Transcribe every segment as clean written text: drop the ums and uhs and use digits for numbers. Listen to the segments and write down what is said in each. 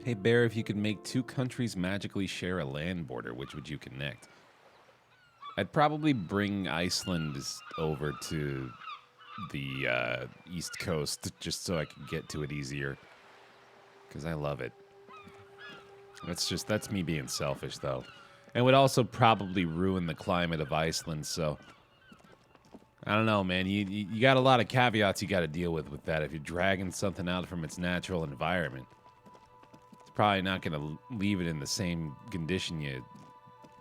Hey, Bear, if you could make two countries magically share a land border, which would you connect? I'd probably bring Iceland over to the East Coast just so I could get to it easier. Because I love it. That's me being selfish, though. And would also probably ruin the climate of Iceland, so... I don't know, man. You got a lot of caveats you got to deal with that. If you're dragging something out from its natural environment, it's probably not going to leave it in the same condition you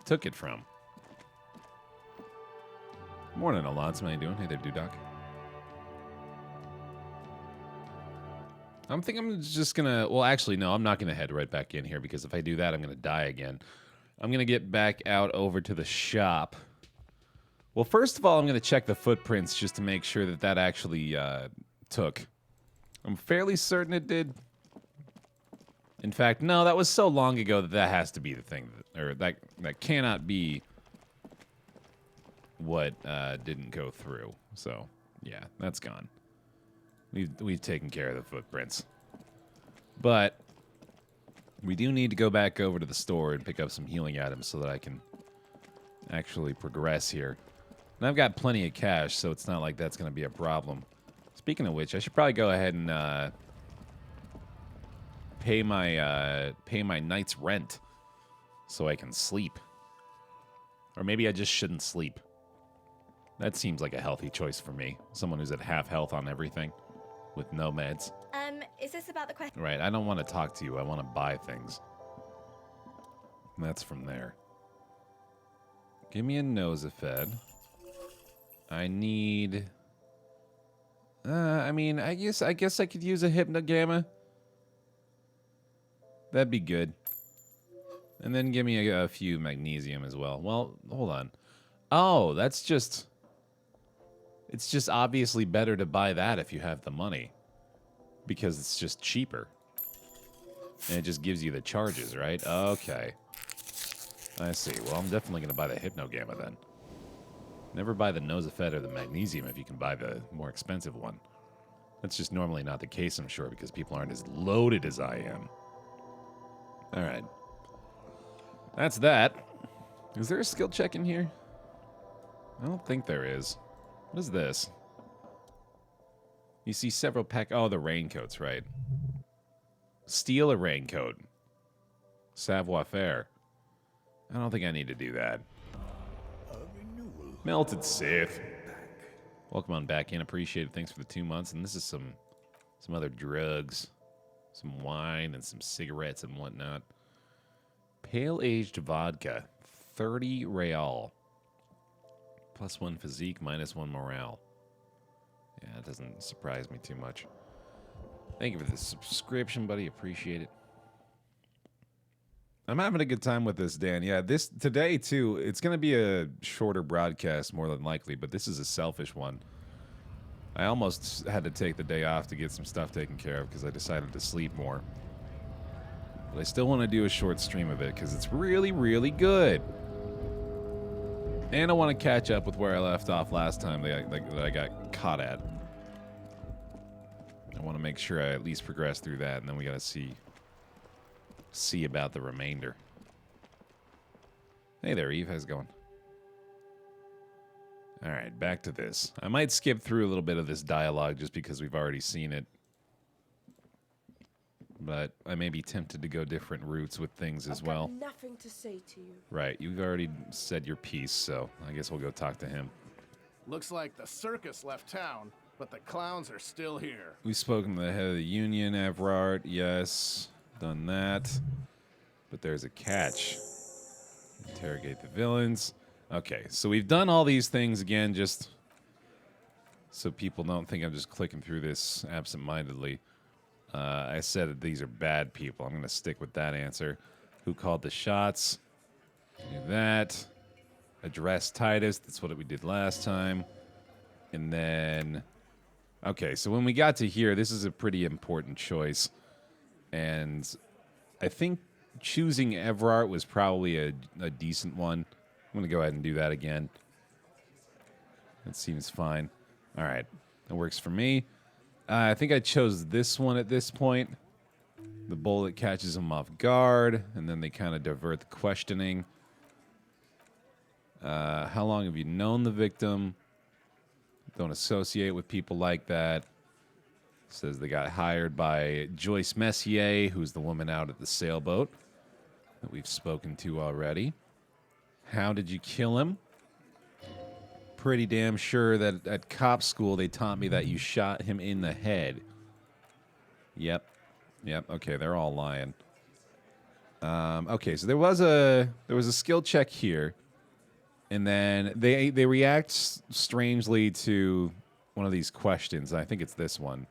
took it from. Morning, Alonso. How you doing? Hey there, Dudoc. I'm thinking I'm just going to... Well, actually, no. I'm not going to head right back in here because if I do that, I'm going to die again. I'm going to get back out over to the shop. Well, first of all, I'm going to check the footprints just to make sure that actually took. I'm fairly certain it did. In fact, no, that was so long ago that has to be the thing. Or that cannot be what didn't go through. So, yeah, that's gone. We've taken care of the footprints. But we do need to go back over to the store and pick up some healing items so that I can actually progress here. And I've got plenty of cash, so it's not like that's going to be a problem. Speaking of which, I should probably go ahead and pay my night's rent so I can sleep. Or maybe I just shouldn't sleep. That seems like a healthy choice for me. Someone who's at half health on everything with no meds. Is this about the question? Right, I don't want to talk to you. I want to buy things. And that's from there. Give me a Nosafed. I need... I mean, I guess I could use a Hypnogamma. That'd be good. And then give me a few magnesium as well. Well, hold on. Oh, that's just... It's just obviously better to buy that if you have the money. Because it's just cheaper. And it just gives you the charges, right? Okay. I see. Well, I'm definitely going to buy the Hypnogamma then. Never buy the Nosafed or the magnesium if you can buy the more expensive one. That's just normally not the case, I'm sure, because people aren't as loaded as I am. Alright. That's that. Is there a skill check in here? I don't think there is. What is this? You see several pack... Oh, the raincoats, right. Steal a raincoat. Savoir faire. I don't think I need to do that. Melted Sith. Welcome on back in. Appreciate it. Thanks for the 2 months. And this is some other drugs. Some wine and some cigarettes and whatnot. Pale-aged vodka. 30 real. +1 physique, -1 morale. Yeah, that doesn't surprise me too much. Thank you for the subscription, buddy. Appreciate it. I'm having a good time with this, Dan. Yeah, this today, too, it's going to be a shorter broadcast, more than likely, but this is a selfish one. I almost had to take the day off to get some stuff taken care of because I decided to sleep more. But I still want to do a short stream of it because it's really, really good. And I want to catch up with where I left off last time that I got caught at. I want to make sure I at least progress through that, and then we got to see about the remainder. Hey there, Eve. How's it going? All right, back to this. I might skip through a little bit of this dialogue just because we've already seen it. But I may be tempted to go different routes with things as well. I've got nothing to say to you. Right, you've already said your piece, so I guess we'll go talk to him. Looks like the circus left town, but the clowns are still here. We've spoken to the head of the union, Evrart. Yes, done that. But there's a catch. Interrogate the villains. Okay, so we've done all these things again just so people don't think I'm just clicking through this absentmindedly. I said that these are bad people. I'm going to stick with that answer. Who called the shots? Do that. Address Titus. That's what we did last time. And then... Okay, so when we got to here, this is a pretty important choice. And I think choosing Evrart was probably a decent one. I'm going to go ahead and do that again. That seems fine. All right, that works for me. I think I chose this one at this point. The bullet catches him off guard, and then they kind of divert the questioning. How long have you known the victim? Don't associate with people like that. Says they got hired by Joyce Messier, who's the woman out at the sailboat that we've spoken to already. How did you kill him? Pretty damn sure that at cop school they taught me that you shot him in the head. Yep. Okay, they're all lying. Okay, so there was a skill check here, and then they react strangely to one of these questions. I think it's this one.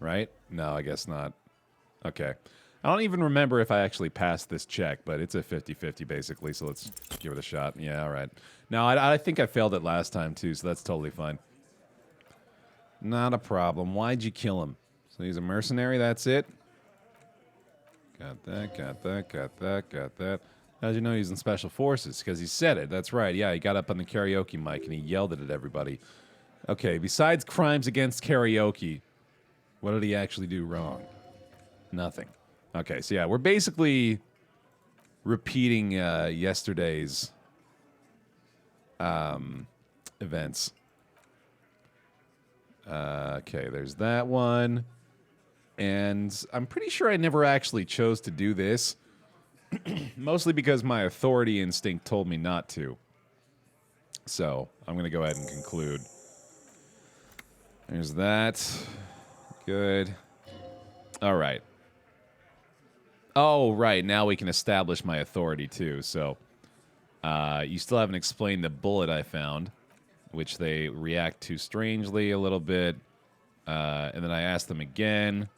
Right? No, I guess not. Okay. I don't even remember if I actually passed this check, but it's a 50-50 basically, so let's give it a shot. Yeah, all right. No, I think I failed it last time too, so that's totally fine. Not a problem. Why'd you kill him? So he's a mercenary, that's it? Got that. How'd you know he's in Special Forces? Because he said it, that's right. Yeah, he got up on the karaoke mic and he yelled it at everybody. Okay, besides crimes against karaoke, what did he actually do wrong? Nothing. Okay, so yeah, we're basically repeating yesterday's events. Okay, there's that one. And I'm pretty sure I never actually chose to do this. Mostly because my authority instinct told me not to. So, I'm going to go ahead and conclude. There's that. Good. All right. Oh, right. Now we can establish my authority, too. So, you still haven't explained the bullet I found, which they react to strangely a little bit. And then I asked them again,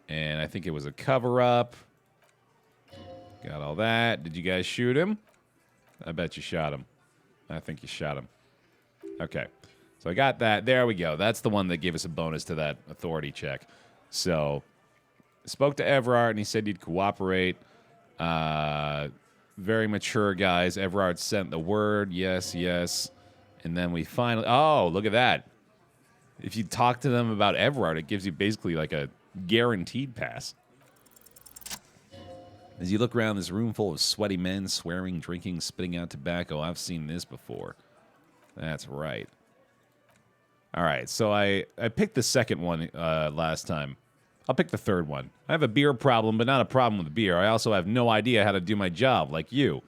and I think it was a cover-up. Got all that. Did you guys shoot him? I bet you shot him. I think you shot him. Okay. So I got that. There we go. That's the one that gave us a bonus to that authority check. So, spoke to Everard, and he said he'd cooperate. Very mature guys. Everard sent the word. Yes. And then we finally... Oh, look at that. If you talk to them about Everard, it gives you basically like a guaranteed pass. As you look around this room full of sweaty men, swearing, drinking, spitting out tobacco, I've seen this before. That's right. All right, so I picked the second one last time. I'll pick the third one. I have a beer problem, but not a problem with beer. I also have no idea how to do my job, like you.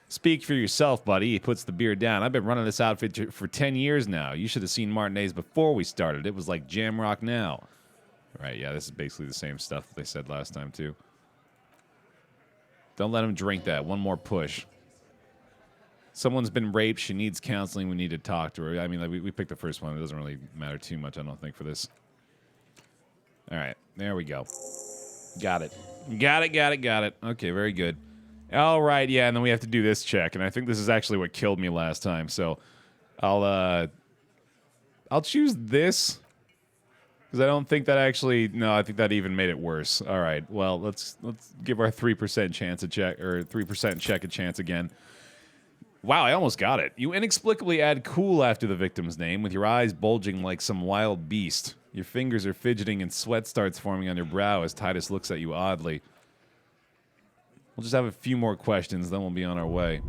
Speak for yourself, buddy. He puts the beer down. I've been running this outfit for 10 years now. You should have seen Martinez before we started. It was like Jamrock now. Right, yeah, this is basically the same stuff that they said last time, too. Don't let him drink that. One more push. Someone's been raped. She needs counseling. We need to talk to her. I mean, like, we picked the first one. It doesn't really matter too much, I don't think, for this. All right, there we go. Got it. Got it. Okay, very good. All right, yeah, and then we have to do this check, and I think this is actually what killed me last time. So, I'll choose this because I don't think that actually. No, I think that even made it worse. All right, well, let's give our 3% chance a check or 3% check a chance again. Wow, I almost got it. You inexplicably add cool after the victim's name, with your eyes bulging like some wild beast. Your fingers are fidgeting, and sweat starts forming on your brow as Titus looks at you oddly. We'll just have a few more questions, then we'll be on our way.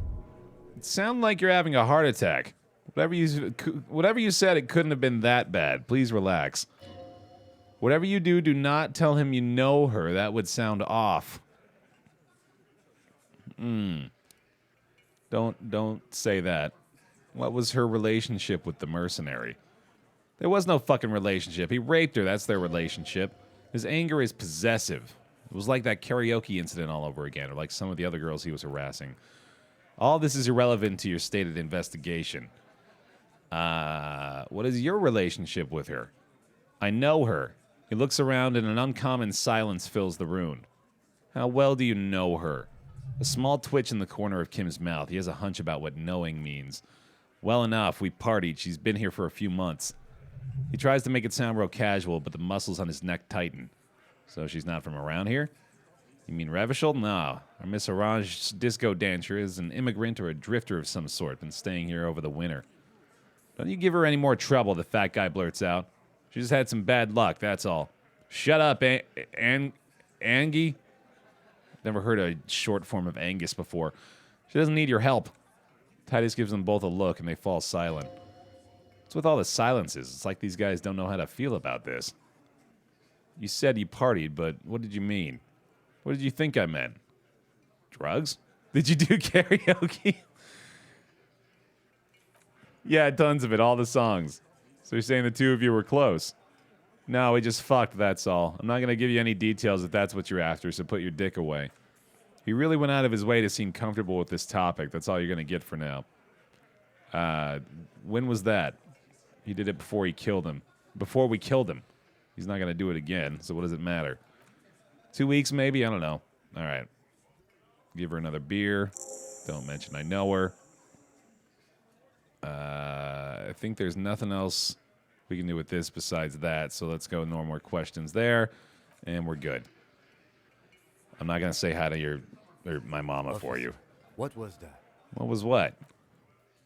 It sounds like you're having a heart attack. Whatever you said, it couldn't have been that bad. Please relax. Whatever you do, do not tell him you know her. That would sound off. Don't say that. What was her relationship with the mercenary? There was no fucking relationship. He raped her. That's their relationship. His anger is possessive. It was like that karaoke incident all over again, or like some of the other girls he was harassing. All this is irrelevant to your stated investigation. What is your relationship with her? I know her. He looks around and an uncommon silence fills the room. How well do you know her? A small twitch in the corner of Kim's mouth. He has a hunch about what knowing means. Well enough, we partied. She's been here for a few months. He tries to make it sound real casual, but the muscles on his neck tighten. So she's not from around here? You mean Revachel? No. Our Miss Orange disco dancer is an immigrant or a drifter of some sort, been staying here over the winter. Don't you give her any more trouble, the fat guy blurts out. She just had some bad luck, that's all. Shut up, Angie. Never heard a short form of Angus before. She doesn't need your help. Titus gives them both a look, and they fall silent. What's with all the silences? It's like these guys don't know how to feel about this. You said you partied, but what did you mean? What did you think I meant? Drugs? Did you do karaoke? Yeah, tons of it, all the songs. So you're saying the two of you were close? No, we just fucked, that's all. I'm not going to give you any details if that's what you're after, so put your dick away. He really went out of his way to seem comfortable with this topic. That's all you're going to get for now. When was that? He did it before he killed him. Before we killed him. He's not going to do it again, so what does it matter? 2 weeks, maybe? I don't know. All right. Give her another beer. Don't mention I know her. I think there's nothing else we can do with this besides that, so let's go. No more questions there, and we're good. I'm not going to say hi to my mama for you. What was that? What was what?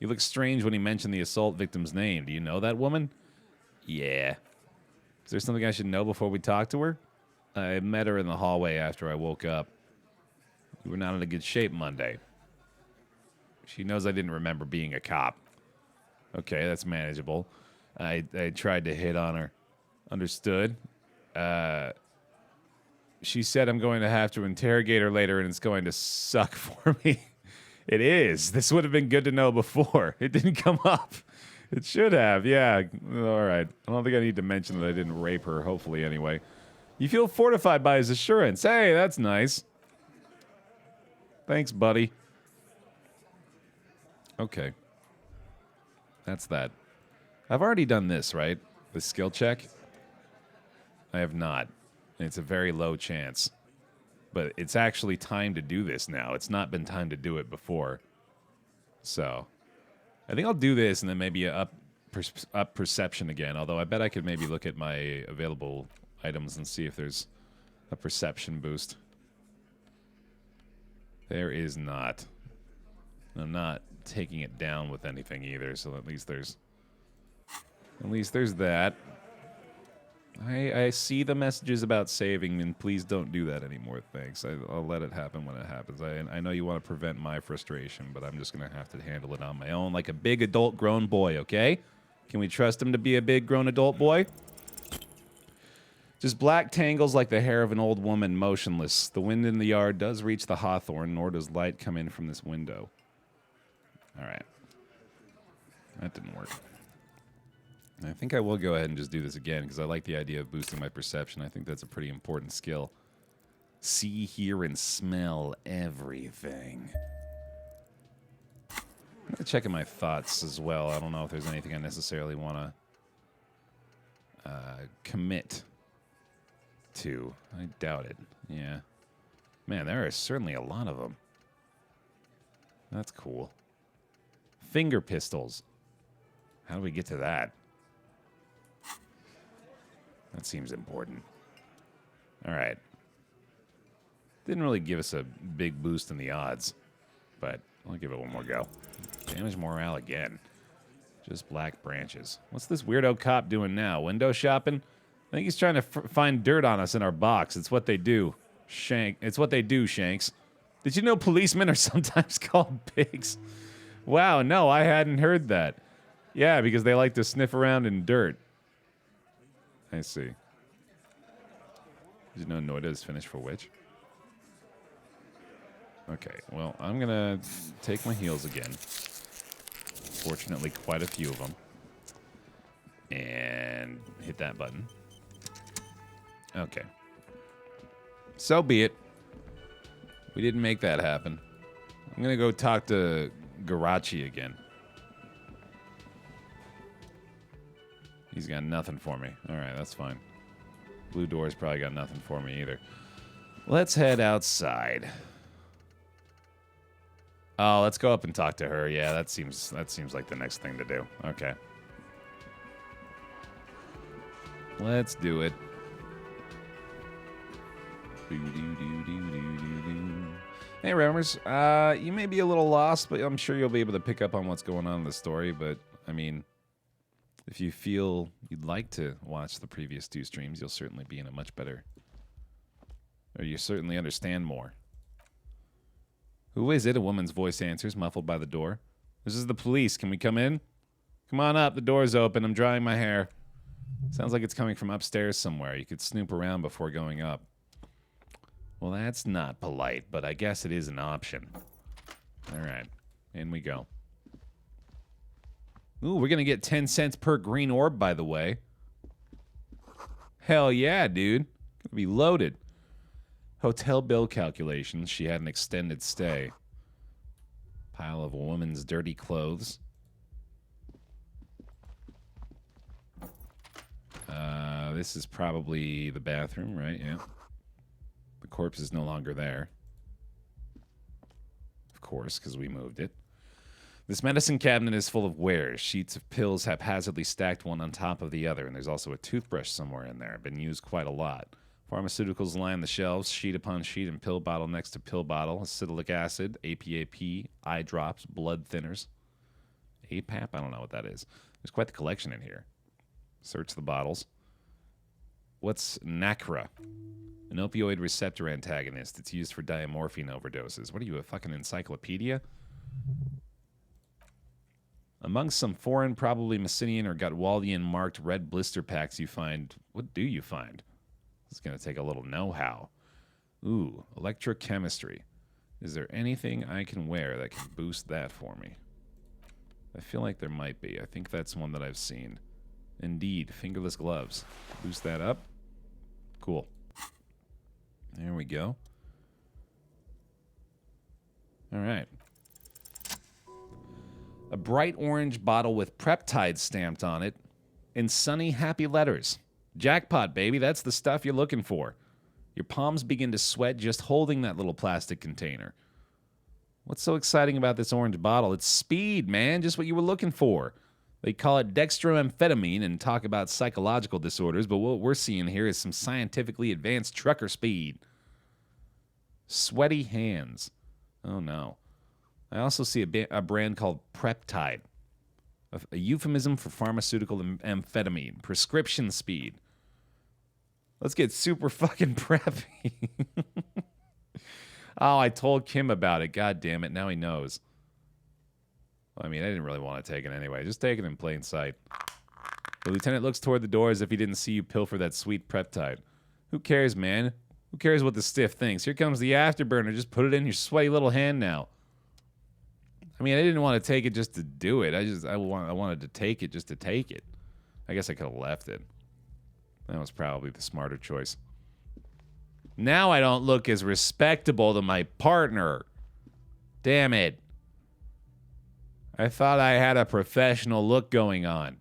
You look strange when he mentioned the assault victim's name. Do you know that woman? Yeah. Is there something I should know before we talk to her? I met her in the hallway after I woke up. We were not in a good shape Monday. She knows I didn't remember being a cop. Okay, that's manageable. I tried to hit on her. Understood. She said I'm going to have to interrogate her later and it's going to suck for me. It is. This would have been good to know before. It didn't come up. It should have, yeah. All right. I don't think I need to mention that I didn't rape her, hopefully, anyway. You feel fortified by his assurance. Hey, that's nice. Thanks, buddy. Okay. That's that. I've already done this, right? The skill check? I have not. And it's a very low chance. But it's actually time to do this now. It's not been time to do it before. So, I think I'll do this and then maybe up perception again. Although I bet I could maybe look at my available items and see if there's a perception boost. There is not. I'm not taking it down with anything either, so at least there's that. I see the messages about saving, and please don't do that anymore, thanks. I'll let it happen when it happens. I know you want to prevent my frustration, but I'm just going to have to handle it on my own like a big adult grown boy, okay? Can we trust him to be a big grown adult boy? Just black tangles like the hair of an old woman, motionless. The wind in the yard does reach the hawthorn, nor does light come in from this window. All right. That didn't work. I think I will go ahead and just do this again because I like the idea of boosting my perception. I think that's a pretty important skill. See, hear, and smell everything. I'm going to check in my thoughts as well. I don't know if there's anything I necessarily want to commit to. I doubt it. Yeah. Man, there are certainly a lot of them. That's cool. Finger pistols. How do we get to that? That seems important. All right. Didn't really give us a big boost in the odds, but I'll give it one more go. Damage morale again. Just black branches. What's this weirdo cop doing now? Window shopping? I think he's trying to find dirt on us in our box. It's what they do. It's what they do, Shanks. Did you know policemen are sometimes called pigs? Wow, no, I hadn't heard that. Yeah, because they like to sniff around in dirt. I see. Did you know Noida is finished for which? Okay, well, I'm going to take my heals again. Fortunately, quite a few of them. And hit that button. Okay. So be it. We didn't make that happen. I'm going to go talk to Garachi again. He's got nothing for me. All right, that's fine. Blue Door's probably got nothing for me either. Let's head outside. Oh, let's go up and talk to her. Yeah, that seems like the next thing to do. Okay. Let's do it. Hey, Rammers. You may be a little lost, but I'm sure you'll be able to pick up on what's going on in the story. But, I mean, If you feel you'd like to watch the previous 2 streams, you'll certainly be in a much better... Or you certainly understand more. Who is it? A woman's voice answers, muffled by the door. This is the police. Can we come in? Come on up. The door's open. I'm drying my hair. Sounds like it's coming from upstairs somewhere. You could snoop around before going up. Well, that's not polite, but I guess it is an option. All right. In we go. Ooh, we're going to get 10 cents per green orb, by the way. Hell yeah, dude. Gonna be loaded. Hotel bill calculations. She had an extended stay. Pile of a woman's dirty clothes. This is probably the bathroom, right? Yeah. The corpse is no longer there. Of course, because we moved it. This medicine cabinet is full of wares. Sheets of pills haphazardly stacked one on top of the other, and there's also a toothbrush somewhere in there. Been used quite a lot. Pharmaceuticals line the shelves, sheet upon sheet, and pill bottle next to pill bottle. Acetylic acid, APAP, eye drops, blood thinners. APAP? I don't know what that is. There's quite the collection in here. Search the bottles. What's Nacra? An opioid receptor antagonist. It's used for diamorphine overdoses. What are you, a fucking encyclopedia? Among some foreign, probably Messinian or Gotwaldian marked red blister packs you find... What do you find? It's going to take a little know-how. Ooh, electrochemistry. Is there anything I can wear that can boost that for me? I feel like there might be. I think that's one that I've seen. Indeed, fingerless gloves. Boost that up. Cool. There we go. All right. A bright orange bottle with Preptide stamped on it in sunny, happy letters. Jackpot, baby. That's the stuff you're looking for. Your palms begin to sweat just holding that little plastic container. What's so exciting about this orange bottle? It's speed, man. Just what you were looking for. They call it dextroamphetamine and talk about psychological disorders, but what we're seeing here is some scientifically advanced trucker speed. Sweaty hands. Oh, no. I also see a brand called Preptide, a euphemism for pharmaceutical amphetamine, prescription speed. Let's get super fucking preppy. Oh, I told Kim about it. God damn it. Now he knows. I mean, I didn't really want to take it anyway. Just take it in plain sight. The lieutenant looks toward the door as if he didn't see you pilfer that sweet Preptide. Who cares, man? Who cares what the stiff thinks? Here comes the afterburner. Just put it in your sweaty little hand now. I mean, I didn't want to take it just to do it. I wanted to take it just to take it. I guess I could have left it. That was probably the smarter choice. Now I don't look as respectable to my partner. Damn it. I thought I had a professional look going on.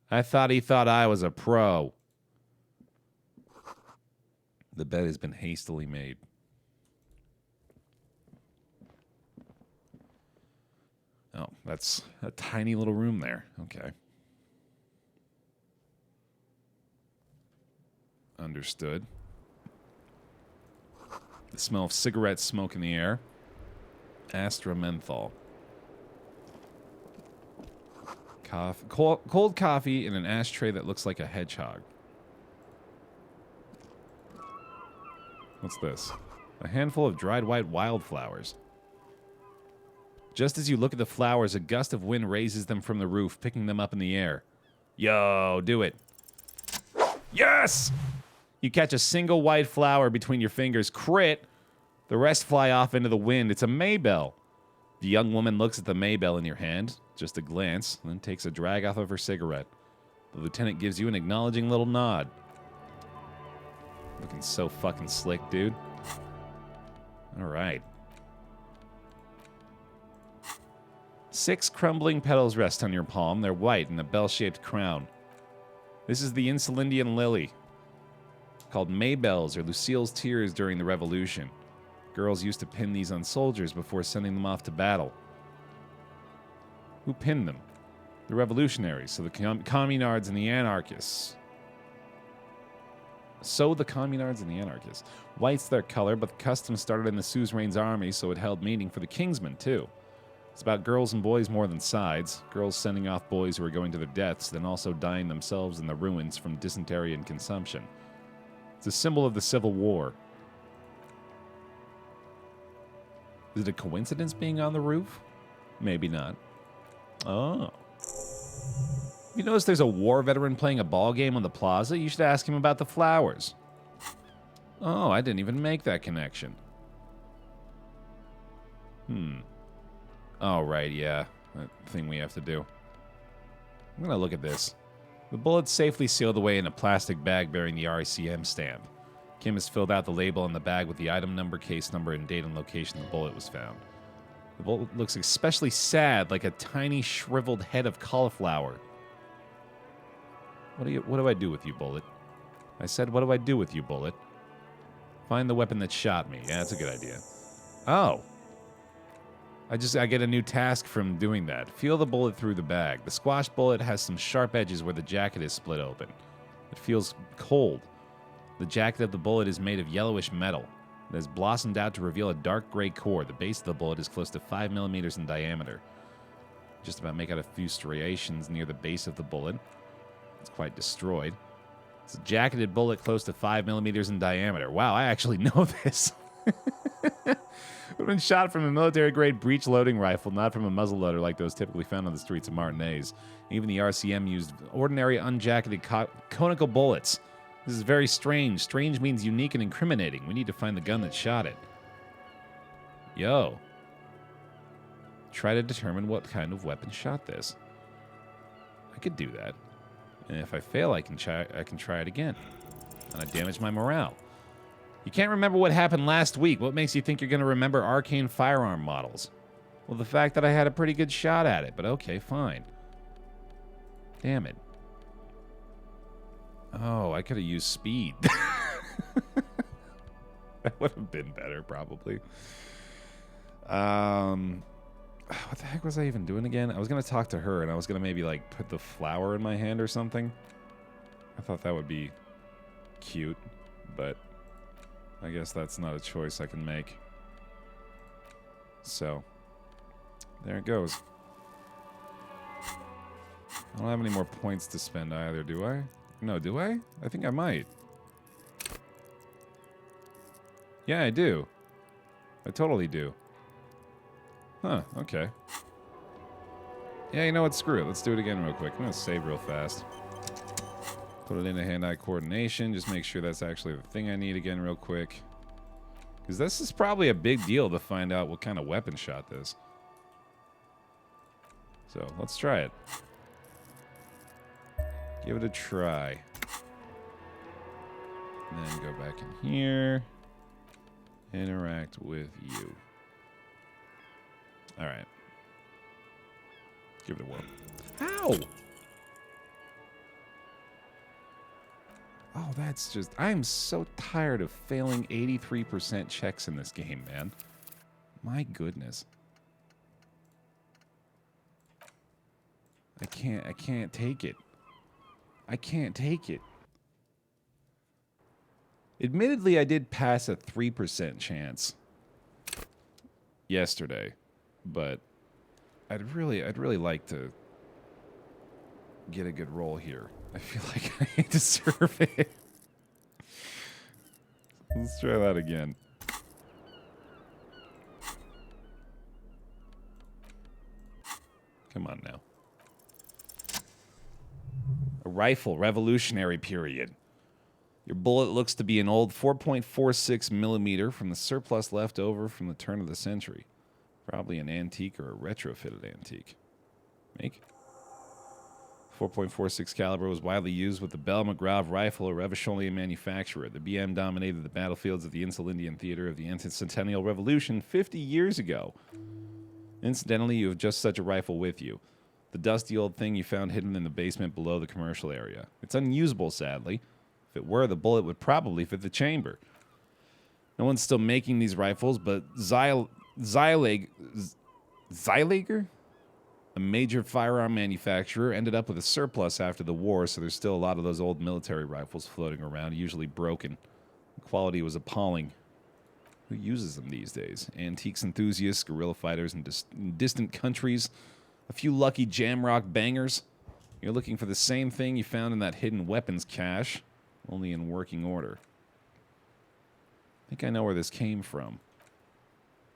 I thought he thought I was a pro. The bed has been hastily made. Oh, that's a tiny little room there. Okay. Understood. The smell of cigarette smoke in the air. Astra menthol. Cold coffee in an ashtray that looks like a hedgehog. What's this? A handful of dried white wildflowers. Just as you look at the flowers, a gust of wind raises them from the roof, picking them up in the air. Yo, do it. Yes! You catch a single white flower between your fingers. Crit! The rest fly off into the wind. It's a Maybell. The young woman looks at the Maybell in your hand, just a glance, then takes a drag off of her cigarette. The lieutenant gives you an acknowledging little nod. Looking so fucking slick, dude. All right. 6 crumbling petals rest on your palm. They're white in a bell-shaped crown. This is the Insulindian lily, called Maybells or Lucille's tears during the Revolution. Girls used to pin these on soldiers before sending them off to battle. Who pinned them? The revolutionaries, so the communards and the anarchists. White's their color, but the custom started in the Suzerain's army, so it held meaning for the Kingsmen, too. It's about girls and boys more than sides. Girls sending off boys who are going to their deaths, then also dying themselves in the ruins from dysentery and consumption. It's a symbol of the Civil War. Is it a coincidence being on the roof? Maybe not. Oh. You notice there's a war veteran playing a ball game on the plaza? You should ask him about the flowers. Oh, I didn't even make that connection. Oh, right, yeah. That thing we have to do. I'm going to look at this. The bullet's safely sealed away in a plastic bag bearing the RCM stamp. Kim has filled out the label on the bag with the item number, case number, and date and location the bullet was found. The bullet looks especially sad, like a tiny shriveled head of cauliflower. What do I do with you, bullet? I said, what do I do with you, bullet? Find the weapon that shot me. Yeah, that's a good idea. Oh. I get a new task from doing that. Feel the bullet through the bag. The squash bullet has some sharp edges where the jacket is split open. It feels cold. The jacket of the bullet is made of yellowish metal. It has blossomed out to reveal a dark gray core. The base of the bullet is close to 5 millimeters in diameter. Just about make out a few striations near the base of the bullet. It's quite destroyed. It's a jacketed bullet close to 5 millimeters in diameter. Wow, I actually know this. Would have been shot from a military-grade breech-loading rifle, not from a muzzleloader like those typically found on the streets of Martinez. Even the RCM used ordinary unjacketed conical bullets. This is very strange. Strange means unique and incriminating. We need to find the gun that shot it. Yo. Try to determine what kind of weapon shot this. I could do that. And if I fail, I can try it again. And I damage my morale. You can't remember what happened last week. What makes you think you're going to remember arcane firearm models? Well, the fact that I had a pretty good shot at it, but okay, fine. Damn it. Oh, I could have used speed. That would have been better, probably. What the heck was I even doing again? I was going to talk to her, and I was going to maybe, like, put the flower in my hand or something. I thought that would be cute, but I guess that's not a choice I can make. So, there it goes. I don't have any more points to spend either, do I? No, do I? I think I might. Yeah, I do. I totally do. Huh, okay. Yeah, you know what? Screw it. Let's do it again real quick. I'm going to save real fast. Put it into hand-eye coordination. Just make sure that's actually the thing I need again real quick. Because this is probably a big deal to find out what kind of weapon shot this. So, let's try it. Give it a try. And then go back in here. Interact with you. Alright. Give it a whirl. Ow! Oh, that's just... I'm so tired of failing 83% checks in this game, man. My goodness. I can't take it. I can't take it. Admittedly, I did pass a 3% chance yesterday, but I'd really like to get a good roll here. I feel like I deserve it. Let's try that again. Come on now. A rifle, Revolutionary period. Your bullet looks to be an old 4.46 millimeter from the surplus left over from the turn of the century. Probably an antique or a retrofitted antique. Make? 4.46 caliber was widely used with the Bell McGraw rifle, a Revacholian manufacturer. The BM dominated the battlefields of the Insulindian theater of the Anticentennial Revolution 50 years ago. Incidentally, you have just such a rifle with you. The dusty old thing you found hidden in the basement below the commercial area. It's unusable, sadly. If it were, the bullet would probably fit the chamber. No one's still making these rifles, but Zylager, a major firearm manufacturer, ended up with a surplus after the war, so there's still a lot of those old military rifles floating around, usually broken. The quality was appalling. Who uses them these days? Antiques enthusiasts, guerrilla fighters in distant countries, a few lucky jamrock bangers. You're looking for the same thing you found in that hidden weapons cache, only in working order. I think I know where this came from.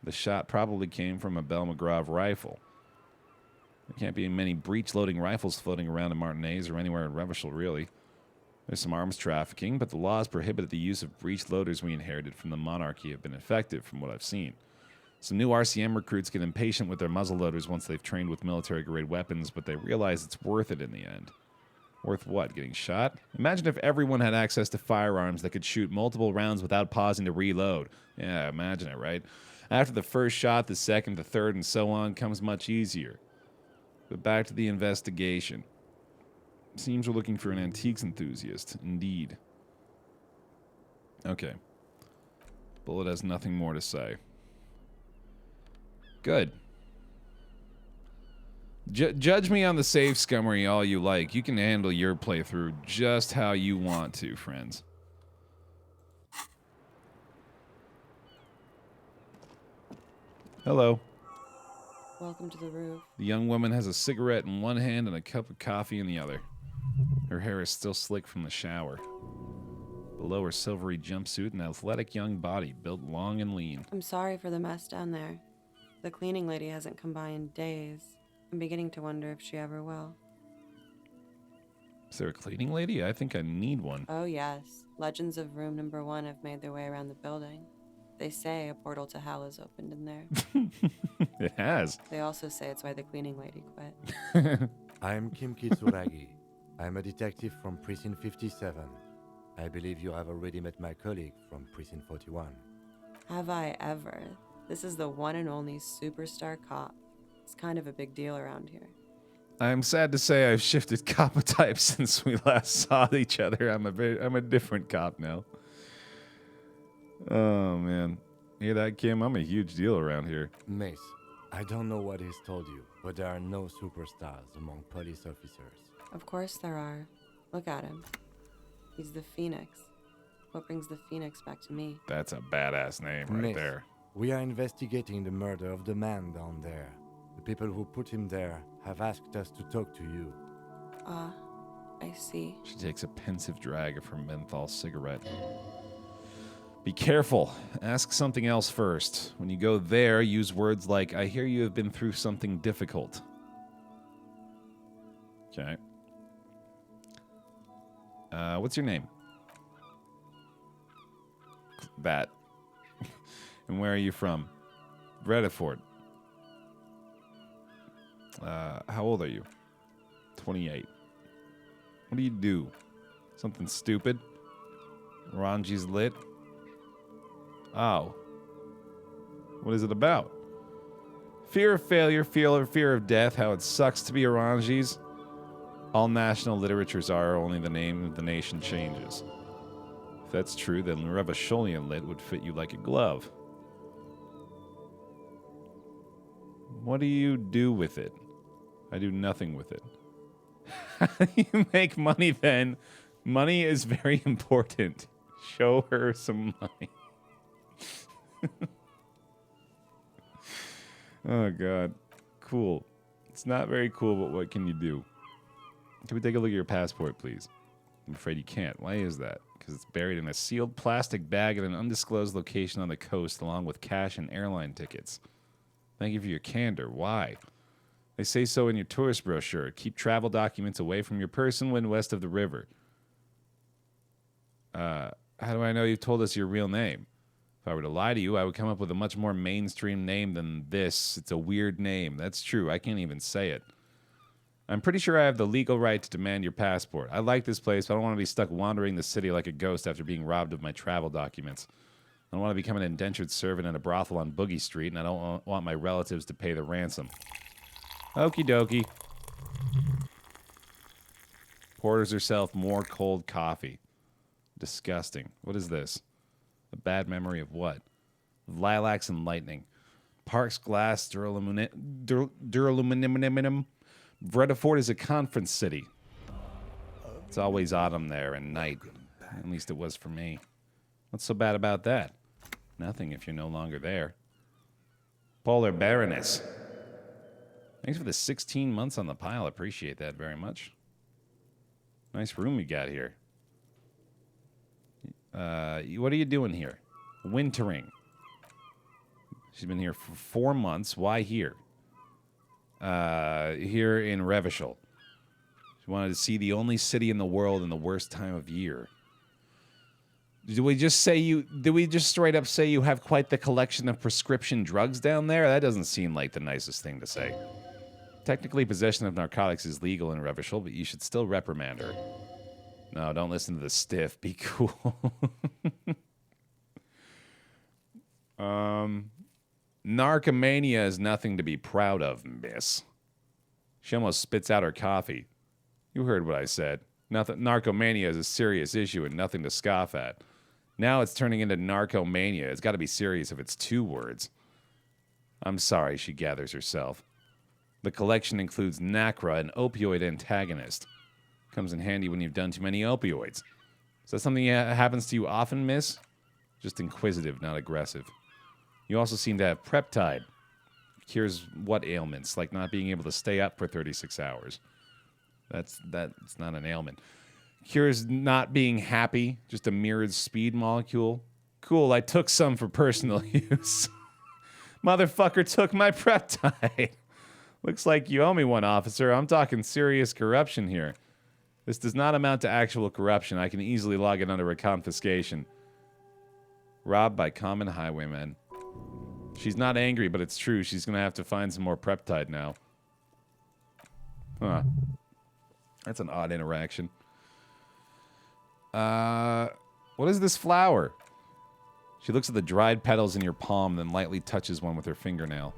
The shot probably came from a Bell McGraw rifle. There can't be many breech-loading rifles floating around in Martinez or anywhere in Revachol, really. There's some arms trafficking, but the laws prohibit the use of breech loaders we inherited from the monarchy have been effective, from what I've seen. Some new RCM recruits get impatient with their muzzle loaders once they've trained with military-grade weapons, but they realize it's worth it in the end. Worth what? Getting shot? Imagine if everyone had access to firearms that could shoot multiple rounds without pausing to reload. Yeah, imagine it, right? After the first shot, the second, the third, and so on comes much easier. But back to the investigation. Seems we're looking for an antiques enthusiast. Indeed. Okay. Bullet has nothing more to say. Good. Judge me on the save scummery all you like. You can handle your playthrough just how you want to, friends. Hello. Welcome to the roof. The young woman has a cigarette in one hand and a cup of coffee in the other. Her hair is still slick from the shower. Below her silvery jumpsuit, an athletic young body, built long and lean. I'm sorry for the mess down there. The cleaning lady hasn't come by in days. I'm beginning to wonder if she ever will. Is there a cleaning lady? I think I need one. Oh yes, legends of room number 1 have made their way around the building. They say a portal to hell is opened in there. It has. They also say it's why the cleaning lady quit. I'm Kim Kitsuragi. I'm a detective from Precinct 57. I believe you have already met my colleague from Precinct 41. Have I ever? This is the one and only superstar cop. It's kind of a big deal around here. I'm sad to say I've shifted cop type since we last saw each other. I'm a different cop now. Oh man, hear that, Kim? I'm a huge deal around here. Mace, I don't know what he's told you, but there are no superstars among police officers. Of course there are. Look at him. He's the Phoenix. What brings the Phoenix back to me? That's a badass name right Miss, there. We are investigating the murder of the man down there. The people who put him there have asked us to talk to you. I see. She takes a pensive drag of her menthol cigarette. Be careful. Ask something else first. When you go there, use words like, I hear you have been through something difficult. Okay. What's your name? That. And where are you from? Redford. How old are you? 28. What do you do? Something stupid? Ranji's lit? Oh. What is it about? Fear of failure, fear of death, how it sucks to be Oranges. All national literatures are, only the name of the nation changes. If that's true, then Revacholian lit would fit you like a glove. What do you do with it? I do nothing with it. How do you make money then? Money is very important. Show her some money. Oh, God. Cool. It's not very cool, but what can you do? Can we take a look at your passport, please? I'm afraid you can't. Why is that? Because it's buried in a sealed plastic bag at an undisclosed location on the coast, along with cash and airline tickets. Thank you for your candor. Why? They say so in your tourist brochure. Keep travel documents away from your person when west of the river. How do I know you've told us your real name? If I were to lie to you, I would come up with a much more mainstream name than this. It's a weird name. That's true. I can't even say it. I'm pretty sure I have the legal right to demand your passport. I like this place, but I don't want to be stuck wandering the city like a ghost after being robbed of my travel documents. I don't want to become an indentured servant in a brothel on Boogie Street, and I don't want my relatives to pay the ransom. Okie dokie. Pours herself more cold coffee. Disgusting. What is this? A bad memory of what? Of lilacs and lightning. Parks glass, duraluminum. Vredefort is a conference city. It's always autumn there and night. At least it was for me. What's so bad about that? Nothing if you're no longer there. Polar Baroness. Thanks for the 16 months on the pile. Appreciate that very much. Nice room you got here. What are you doing here? Wintering. She's been here for 4 months. Why here? Here in Revachol. She wanted to see the only city in the world in the worst time of year. Did we just straight up say you have quite the collection of prescription drugs down there? That doesn't seem like the nicest thing to say. Technically, possession of narcotics is legal in Revachol, but you should still reprimand her. No, don't listen to the stiff. Be cool. Narcomania is nothing to be proud of, miss. She almost spits out her coffee. You heard what I said. Narcomania is a serious issue and nothing to scoff at. Now it's turning into narcomania. It's got to be serious if it's 2 words. I'm sorry, she gathers herself. The collection includes Nacra, an opioid antagonist. Comes in handy when you've done too many opioids. Is that something that happens to you often, miss? Just inquisitive, not aggressive. You also seem to have Preptide. Cures what ailments? Like not being able to stay up for 36 hours. That's not an ailment. Cures not being happy. Just a mirrored speed molecule. Cool, I took some for personal use. Motherfucker took my Preptide. Looks like you owe me one, officer. I'm talking serious corruption here. This does not amount to actual corruption. I can easily log it under a confiscation. Robbed by common highwaymen. She's not angry, but it's true. She's going to have to find some more Preptide now. Huh. That's an odd interaction. What is this flower? She looks at the dried petals in your palm, then lightly touches one with her fingernail.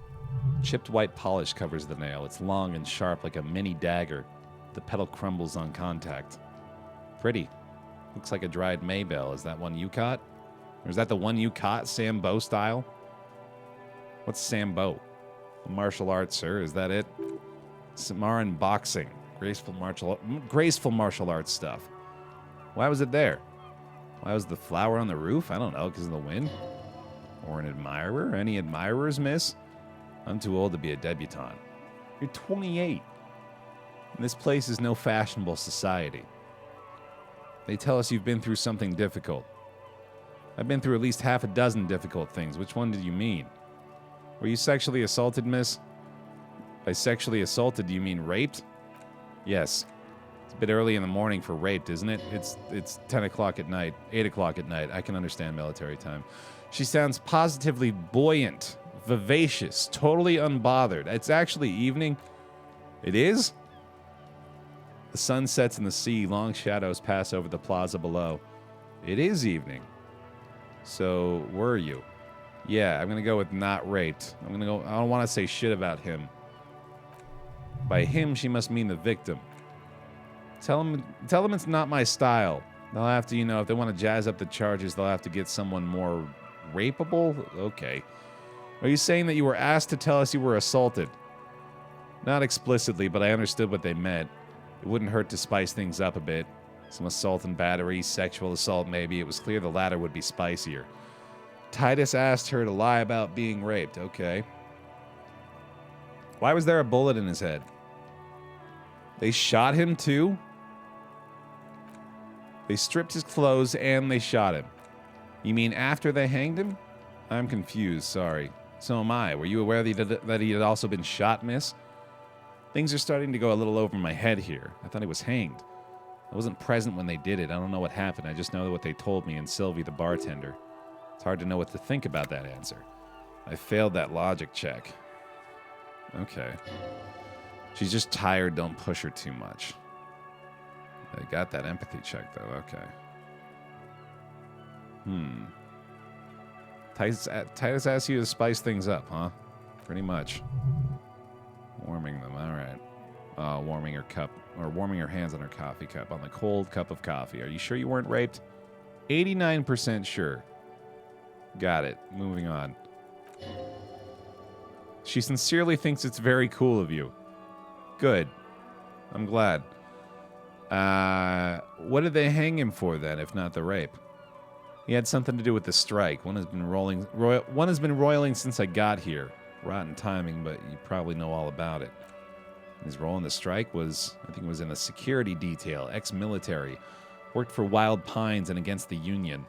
Chipped white polish covers the nail. It's long and sharp like a mini dagger. The petal crumbles on contact. Pretty. Looks like a dried maybell. Is that one you caught? Or is that the one you caught, Sambo style? What's Sambo? Martial arts, sir. Is that it? Samaran boxing. Graceful martial arts stuff. Why was it there? Why was the flower on the roof? I don't know, because of the wind? Or an admirer? Any admirers, miss? I'm too old to be a debutante. You're 28. And this place is no fashionable society. They tell us you've been through something difficult. I've been through at least half a dozen difficult things. Which one did you mean? Were you sexually assaulted, miss? By sexually assaulted, do you mean raped? Yes. It's a bit early in the morning for raped, isn't it? It's 10 o'clock at night, 8 o'clock at night. I can understand military time. She sounds positively buoyant, vivacious, totally unbothered. It's actually evening. It is? The sun sets in the sea. Long shadows pass over the plaza below. It is evening. So, were you? Yeah, I'm going to go with not raped. I don't want to say shit about him. By him, she must mean the victim. Tell him it's not my style. They'll have to, if they want to jazz up the charges, they'll have to get someone more rapeable? Okay. Are you saying that you were asked to tell us you were assaulted? Not explicitly, but I understood what they meant. It wouldn't hurt to spice things up a bit. Some assault and battery, sexual assault maybe. It was clear the latter would be spicier. Titus asked her to lie about being raped. Okay. Why was there a bullet in his head? They shot him too? They stripped his clothes and they shot him. You mean after they hanged him? I'm confused, sorry. So am I. Were you aware that he had also been shot, miss? Things are starting to go a little over my head here. I thought he was hanged. I wasn't present when they did it. I don't know what happened. I just know what they told me and Sylvie, the bartender. It's hard to know what to think about that answer. I failed that logic check. Okay. She's just tired. Don't push her too much. I got that empathy check, though. Okay. Titus asked you to spice things up, huh? Pretty much. Warming them. All right. Warming her cup, or warming her hands on her coffee cup, on the cold cup of coffee. Are you sure you weren't raped? 89% sure. Got it. Moving on. She sincerely thinks it's very cool of you. Good. I'm glad. What did they hang him for then, if not the rape? He had something to do with the strike. One has been roiling since I got here. Rotten timing, but you probably know all about it. His role in the strike was, I think it was in a security detail, ex-military. Worked for Wild Pines and against the Union.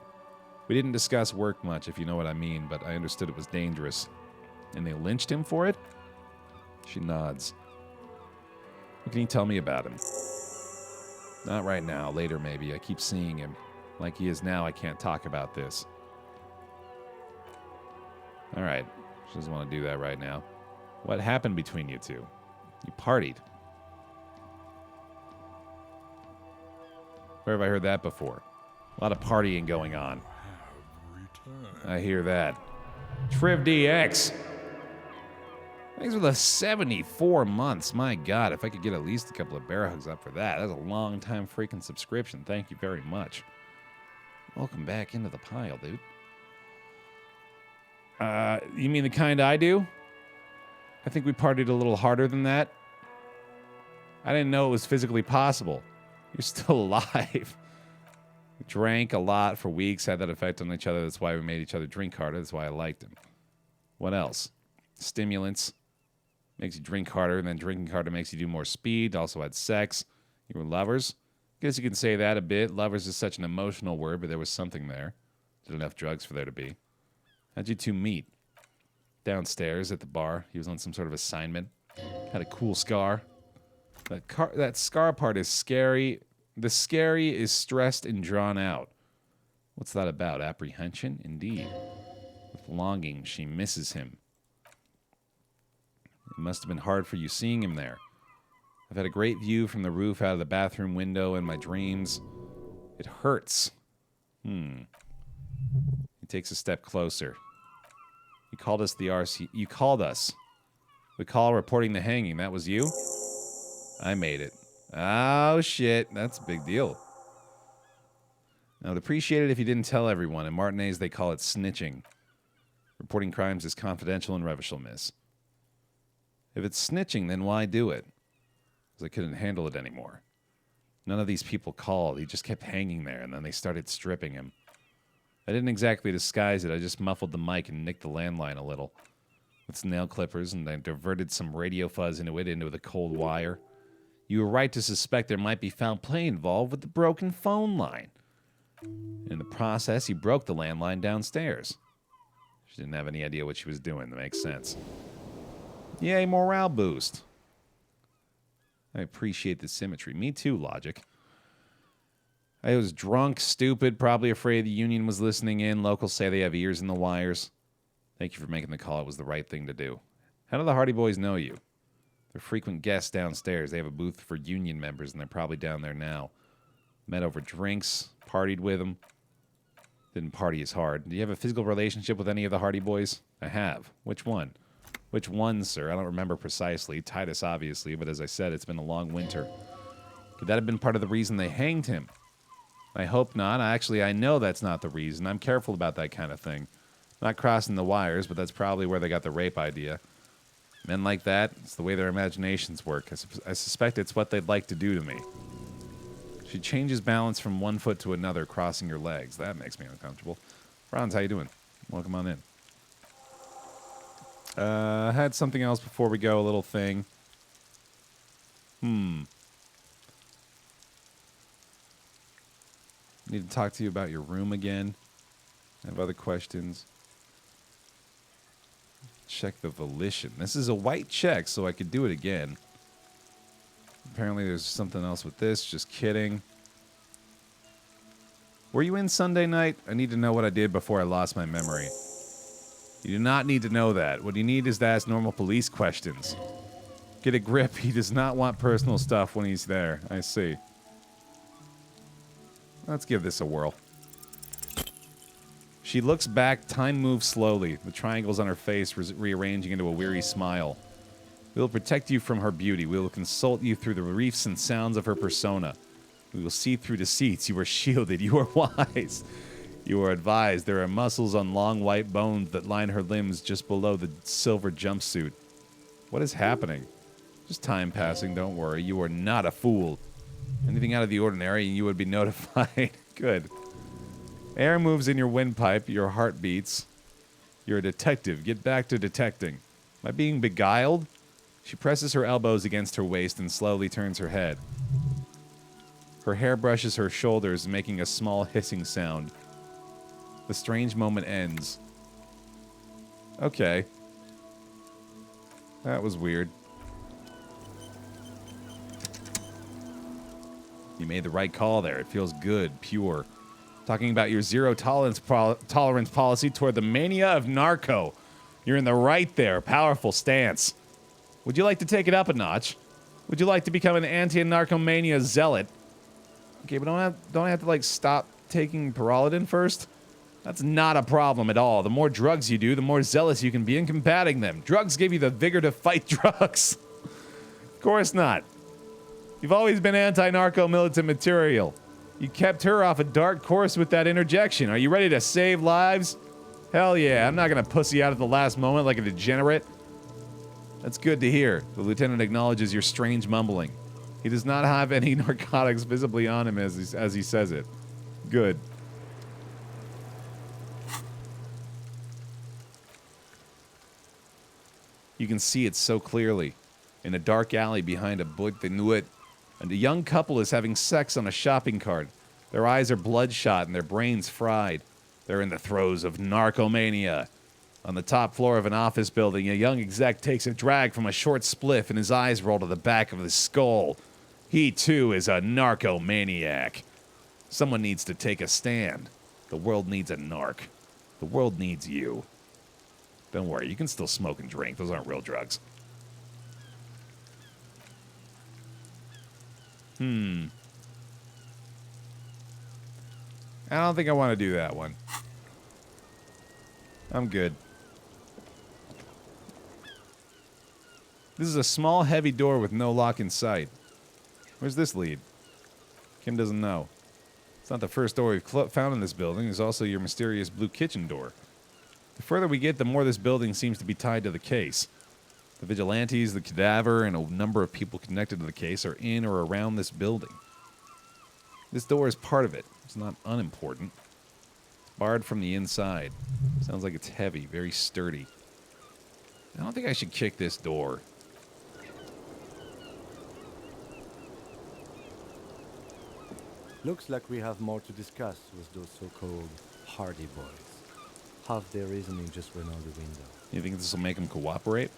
We didn't discuss work much, if you know what I mean, but I understood it was dangerous. And they lynched him for it? She nods. What can you tell me about him? Not right now, later maybe. I keep seeing him. Like he is now, I can't talk about this. Alright, she doesn't want to do that right now. What happened between you two? You partied. Where have I heard that before? A lot of partying going on. I hear that. Triv DX. Thanks for the 74 months. My God, if I could get at least a couple of bear hugs up for that. That's a long time freaking subscription. Thank you very much. Welcome back into the pile, dude. You mean the kind I do? I think we partied a little harder than that. I didn't know it was physically possible. You're still alive. We drank a lot for weeks, had that effect on each other. That's why we made each other drink harder. That's why I liked him. What else? Stimulants. Makes you drink harder, and then drinking harder makes you do more speed. Also had sex. You were lovers. Guess you can say that a bit. Lovers is such an emotional word, but there was something there. Did enough drugs for there to be. How'd you two meet? Downstairs at the bar. He was on some sort of assignment. Had a cool scar. That scar part is scary. The scary is stressed and drawn out. What's that about? Apprehension? Indeed. With longing, she misses him. It must have been hard for you seeing him there. I've had a great view from the roof out of the bathroom window in my dreams. It hurts. He takes a step closer. You called us the RC. You called us. We call reporting the hanging. That was you? I made it. Oh, shit. That's a big deal. I would appreciate it if you didn't tell everyone. In Martinez, they call it snitching. Reporting crimes is confidential and revisional, miss. If it's snitching, then why do it? Because I couldn't handle it anymore. None of these people called. He just kept hanging there, and then they started stripping him. I didn't exactly disguise it. I just muffled the mic and nicked the landline a little. With nail clippers, and I diverted some radio fuzz into the cold wire. You were right to suspect there might be foul play involved with the broken phone line. In the process, he broke the landline downstairs. She didn't have any idea what she was doing. That makes sense. Yay, morale boost. I appreciate the symmetry. Me too, Logic. I was drunk, stupid, probably afraid the union was listening in. Locals say they have ears in the wires. Thank you for making the call. It was the right thing to do. How do the Hardy Boys know you? They're frequent guests downstairs. They have a booth for union members, and they're probably down there now. Met over drinks, partied with them. Didn't party as hard. Do you have a physical relationship with any of the Hardy Boys? I have. Which one? Which one, sir? I don't remember precisely. Titus, obviously, but as I said, it's been a long winter. Could that have been part of the reason they hanged him? I hope not. I know that's not the reason. I'm careful about that kind of thing. Not crossing the wires, but that's probably where they got the rape idea. Men like that, it's the way their imaginations work. I suspect it's what they'd like to do to me. She changes balance from one foot to another, crossing her legs. That makes me uncomfortable. Franz, how you doing? Welcome on in. I had something else before we go, a little thing. Need to talk to you about your room again. I have other questions. Check the volition. This is a white check, so I could do it again. Apparently there's something else with this. Just kidding. Were you in Sunday night? I need to know what I did before I lost my memory. You do not need to know that. What you need is to ask normal police questions. Get a grip. He does not want personal stuff when he's there. I see. Let's give this a whirl. She looks back. Time moves slowly. The triangles on her face rearranging into a weary smile. We will protect you from her beauty. We will consult you through the reefs and sounds of her persona. We will see through deceits. You are shielded. You are wise. You are advised. There are muscles on long white bones that line her limbs just below the silver jumpsuit. What is happening? Just time passing. Don't worry. You are not a fool. Anything out of the ordinary, and you would be notified. Good. Air moves in your windpipe, your heart beats. You're a detective. Get back to detecting. Am I being beguiled? She presses her elbows against her waist and slowly turns her head. Her hair brushes her shoulders, making a small hissing sound. The strange moment ends. Okay. That was weird. You made the right call there. It feels good, pure. Talking about your zero tolerance policy toward the mania of narco. You're in the right there. Powerful stance. Would you like to take it up a notch? Would you like to become an anti-narcomania zealot? Okay, but don't I have to, like, stop taking Pyrrolidin first? That's not a problem at all. The more drugs you do, the more zealous you can be in combating them. Drugs give you the vigor to fight drugs. Of course not. You've always been anti-narco militant material. You kept her off a dark course with that interjection. Are you ready to save lives? Hell yeah, I'm not gonna pussy out at the last moment like a degenerate. That's good to hear. The lieutenant acknowledges your strange mumbling. He does not have any narcotics visibly on him as he says it. Good. You can see it so clearly. In a dark alley behind a Boîte de Nuit, and a young couple is having sex on a shopping cart. Their eyes are bloodshot and their brains fried. They're in the throes of narcomania. On the top floor of an office building, a young exec takes a drag from a short spliff and his eyes roll to the back of his skull. He, too, is a narcomaniac. Someone needs to take a stand. The world needs a narc. The world needs you. Don't worry, you can still smoke and drink. Those aren't real drugs. I don't think I want to do that one. I'm good. This is a small, heavy door with no lock in sight. Where's this lead? Kim doesn't know. It's not the first door we've found in this building. There's also your mysterious blue kitchen door. The further we get, the more this building seems to be tied to the case. The vigilantes, the cadaver, and a number of people connected to the case are in or around this building. This door is part of it. It's not unimportant. It's barred from the inside. Sounds like it's heavy, very sturdy. I don't think I should kick this door. Looks like we have more to discuss with those so-called Hardy boys. Half their reasoning just went out the window. You think this will make them cooperate?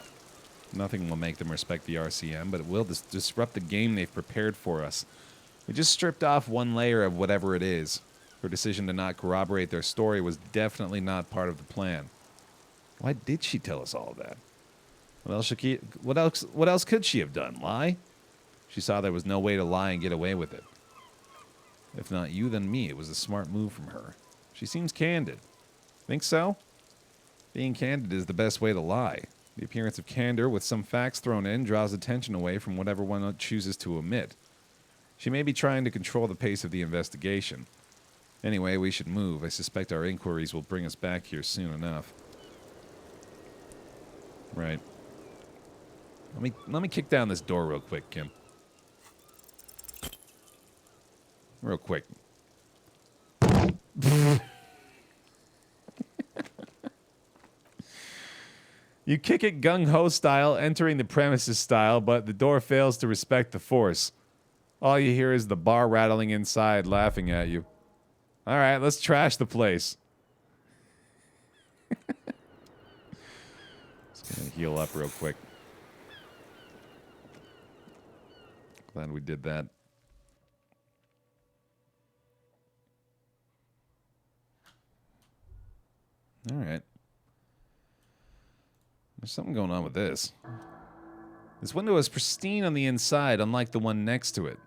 Nothing will make them respect the RCM, but it will disrupt the game they've prepared for us. We just stripped off one layer of whatever it is. Her decision to not corroborate their story was definitely not part of the plan. Why did she tell us all of that? What else could she have done? Lie? She saw there was no way to lie and get away with it. If not you, then me. It was a smart move from her. She seems candid. Think so? Being candid is the best way to lie. The appearance of candor with some facts thrown in draws attention away from whatever one chooses to omit. She may be trying to control the pace of the investigation. Anyway, we should move. I suspect our inquiries will bring us back here soon enough. Right. Let me kick down this door real quick, Kim. Real quick. You kick it gung-ho style, entering the premises style, but the door fails to respect the force. All you hear is the bar rattling inside, laughing at you. All right, let's trash the place. Just gonna heal up real quick. Glad we did that. All right. There's something going on with this. This window is pristine on the inside, unlike the one next to it.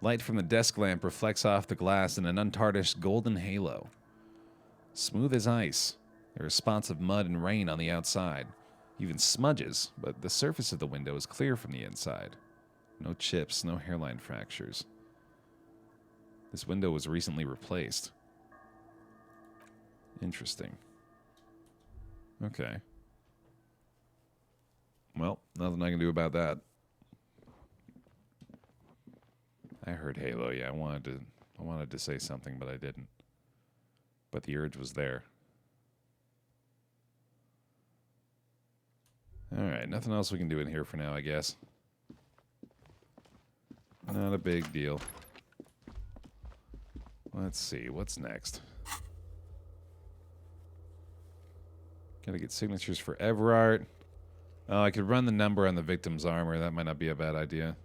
Light from the desk lamp reflects off the glass in an untarnished golden halo. Smooth as ice. There are spots of mud and rain on the outside. Even smudges, but the surface of the window is clear from the inside. No chips, no hairline fractures. This window was recently replaced. Interesting. Okay. Well, nothing I can do about that. I heard Halo, yeah. I wanted to say something, but I didn't. but the urge was there. All right, nothing else we can do in here for now, I guess. Not a big deal. Let's see, what's next? Gotta get signatures for Everart. Oh, I could run the number on the victim's armor. That might not be a bad idea.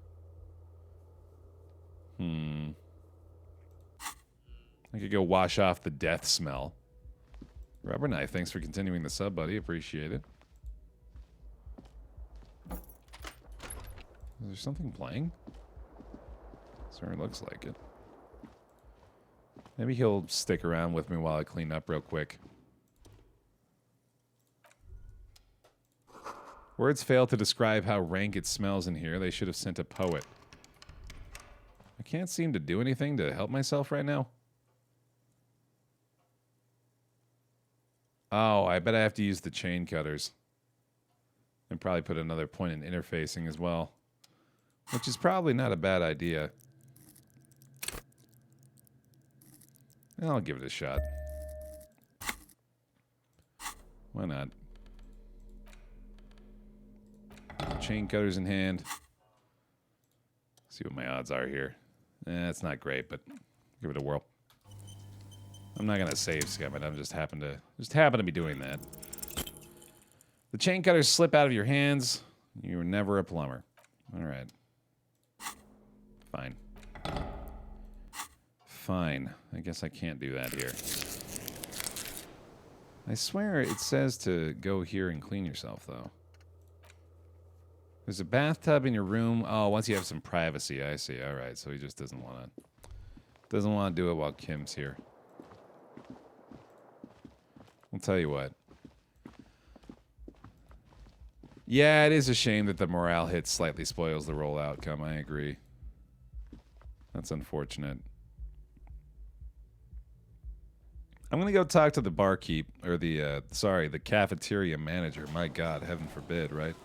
I could go wash off the death smell. Rubber Knife, thanks for continuing the sub, buddy. Appreciate it. Is there something playing? Certainly looks like it. Maybe he'll stick around with me while I clean up real quick. Words fail to describe how rank it smells in here. They should have sent a poet. I can't seem to do anything to help myself right now. Oh, I bet I have to use the chain cutters. And probably put another point in interfacing as well. Which is probably not a bad idea. I'll give it a shot. Why not? Chain cutters in hand. See what my odds are here. It's not great, but give it a whirl. I'm not gonna save scum it. I'm just happen to be doing that. The chain cutters slip out of your hands. You were never a plumber. All right. Fine. Fine. I guess I can't do that here. I swear it says to go here and clean yourself, though. There's a bathtub in your room. Oh, once you have some privacy, I see. All right, so he just doesn't want to do it while Kim's here. I'll tell you what. Yeah, it is a shame that the morale hit slightly spoils the roll outcome. I agree. That's unfortunate. I'm gonna go talk to the barkeep, or the cafeteria manager. My God, heaven forbid, right?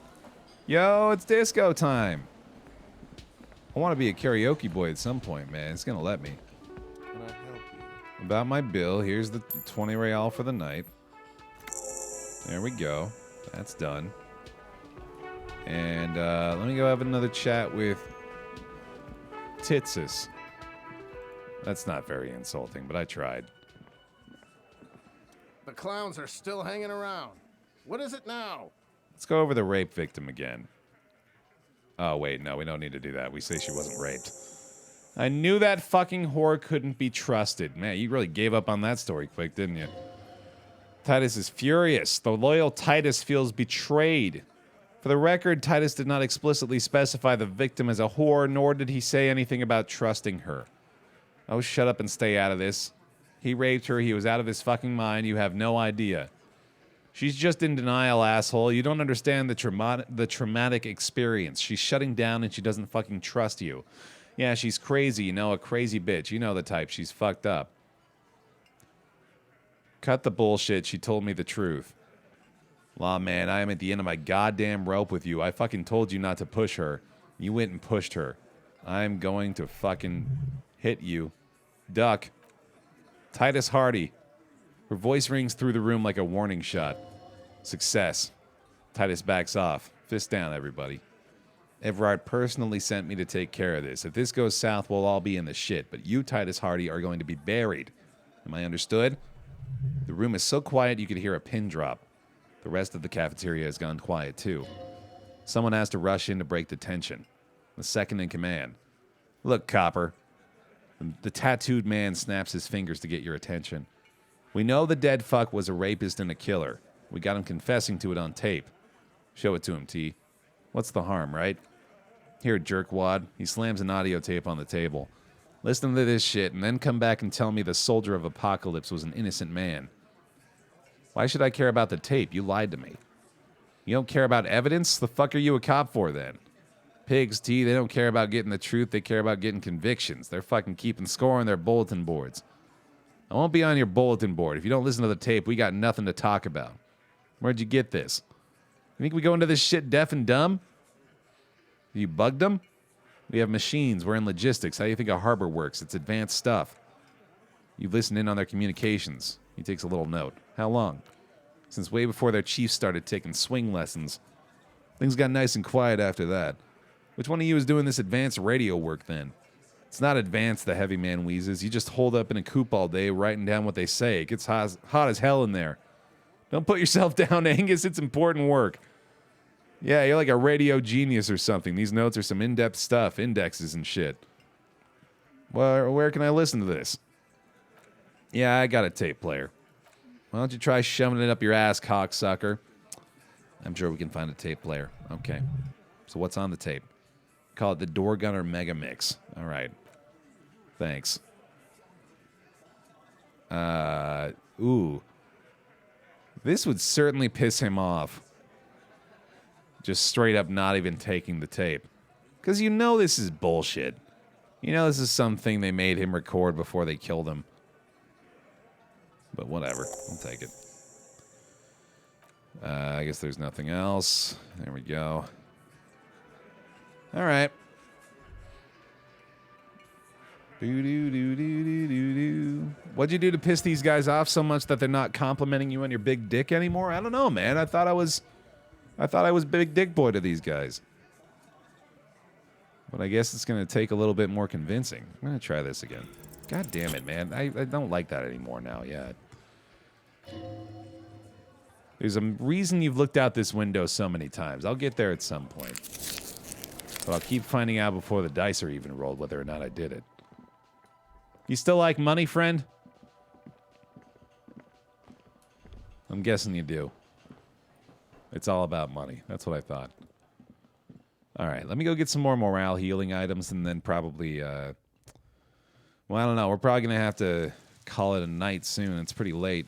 Yo, it's disco time. I want to be a karaoke boy at some point, man. It's gonna let me. Can I help you? About my bill, here's the 20 real for the night. There we go. That's done. And let me go have another chat with Titsis. That's not very insulting, but I tried. The clowns are still hanging around. What is it now? Let's go over the rape victim again. Oh, wait, no, we don't need to do that. We say she wasn't raped. I knew that fucking whore couldn't be trusted. Man, you really gave up on that story quick, didn't you? Titus is furious. The loyal Titus feels betrayed. For the record, Titus did not explicitly specify the victim as a whore, nor did he say anything about trusting her. Oh, shut up and stay out of this. He raped her. He was out of his fucking mind. You have no idea. She's just in denial, asshole. You don't understand the traumatic experience. She's shutting down and she doesn't fucking trust you. Yeah, she's crazy, you know, a crazy bitch. You know the type. She's fucked up. Cut the bullshit. She told me the truth. Law man, I am at the end of my goddamn rope with you. I fucking told you not to push her. You went and pushed her. I'm going to fucking hit you. Duck. Titus Hardy. Her voice rings through the room like a warning shot. Success. Titus backs off. Fist down, everybody. Everard personally sent me to take care of this. If this goes south, we'll all be in the shit. But you, Titus Hardy, are going to be buried. Am I understood? The room is so quiet you could hear a pin drop. The rest of the cafeteria has gone quiet, too. Someone has to rush in to break the tension. The second in command. Look, Copper. The tattooed man snaps his fingers to get your attention. We know the dead fuck was a rapist and a killer. We got him confessing to it on tape. Show it to him, T. What's the harm, right? Here, jerkwad. He slams an audio tape on the table. Listen to this shit and then come back and tell me the soldier of apocalypse was an innocent man. Why should I care about the tape? You lied to me. You don't care about evidence? The fuck are you a cop for then? Pigs, T, they don't care about getting the truth. They care about getting convictions. They're fucking keeping score on their bulletin boards. I won't be on your bulletin board. If you don't listen to the tape, we got nothing to talk about. Where'd you get this? You think we go into this shit deaf and dumb? You bugged them? We have machines. We're in logistics. How do you think a harbor works? It's advanced stuff. You've listened in on their communications. He takes a little note. How long? Since way before their chief started taking swing lessons. Things got nice and quiet after that. Which one of you is doing this advanced radio work then? It's not advanced, the heavy man wheezes. You just hold up in a coop all day writing down what they say. It gets hot as hell in there. Don't put yourself down, Angus. It's important work. Yeah, you're like a radio genius or something. These notes are some in-depth stuff, indexes and shit. Where can I listen to this? Yeah, I got a tape player. Why don't you try shoving it up your ass, cocksucker? I'm sure we can find a tape player. Okay. So what's on the tape? Call it the Door Gunner Mega Mix. All right. Thanks. Ooh. This would certainly piss him off. Just straight up not even taking the tape. Because you know this is bullshit. You know this is something they made him record before they killed him. But whatever. I'll take it. I guess there's nothing else. There we go. All right. What'd you do to piss these guys off so much that they're not complimenting you on your big dick anymore? I don't know, man. I thought I was big dick boy to these guys. But I guess it's going to take a little bit more convincing. I'm going to try this again. God damn it, man. I don't like that anymore now. Yeah. There's a reason you've looked out this window so many times. I'll get there at some point. But I'll keep finding out before the dice are even rolled whether or not I did it. You still like money, friend? I'm guessing you do. It's all about money. That's what I thought. All right, let me go get some more morale healing items and then probably, well, I don't know. We're probably going to have to call it a night soon. It's pretty late.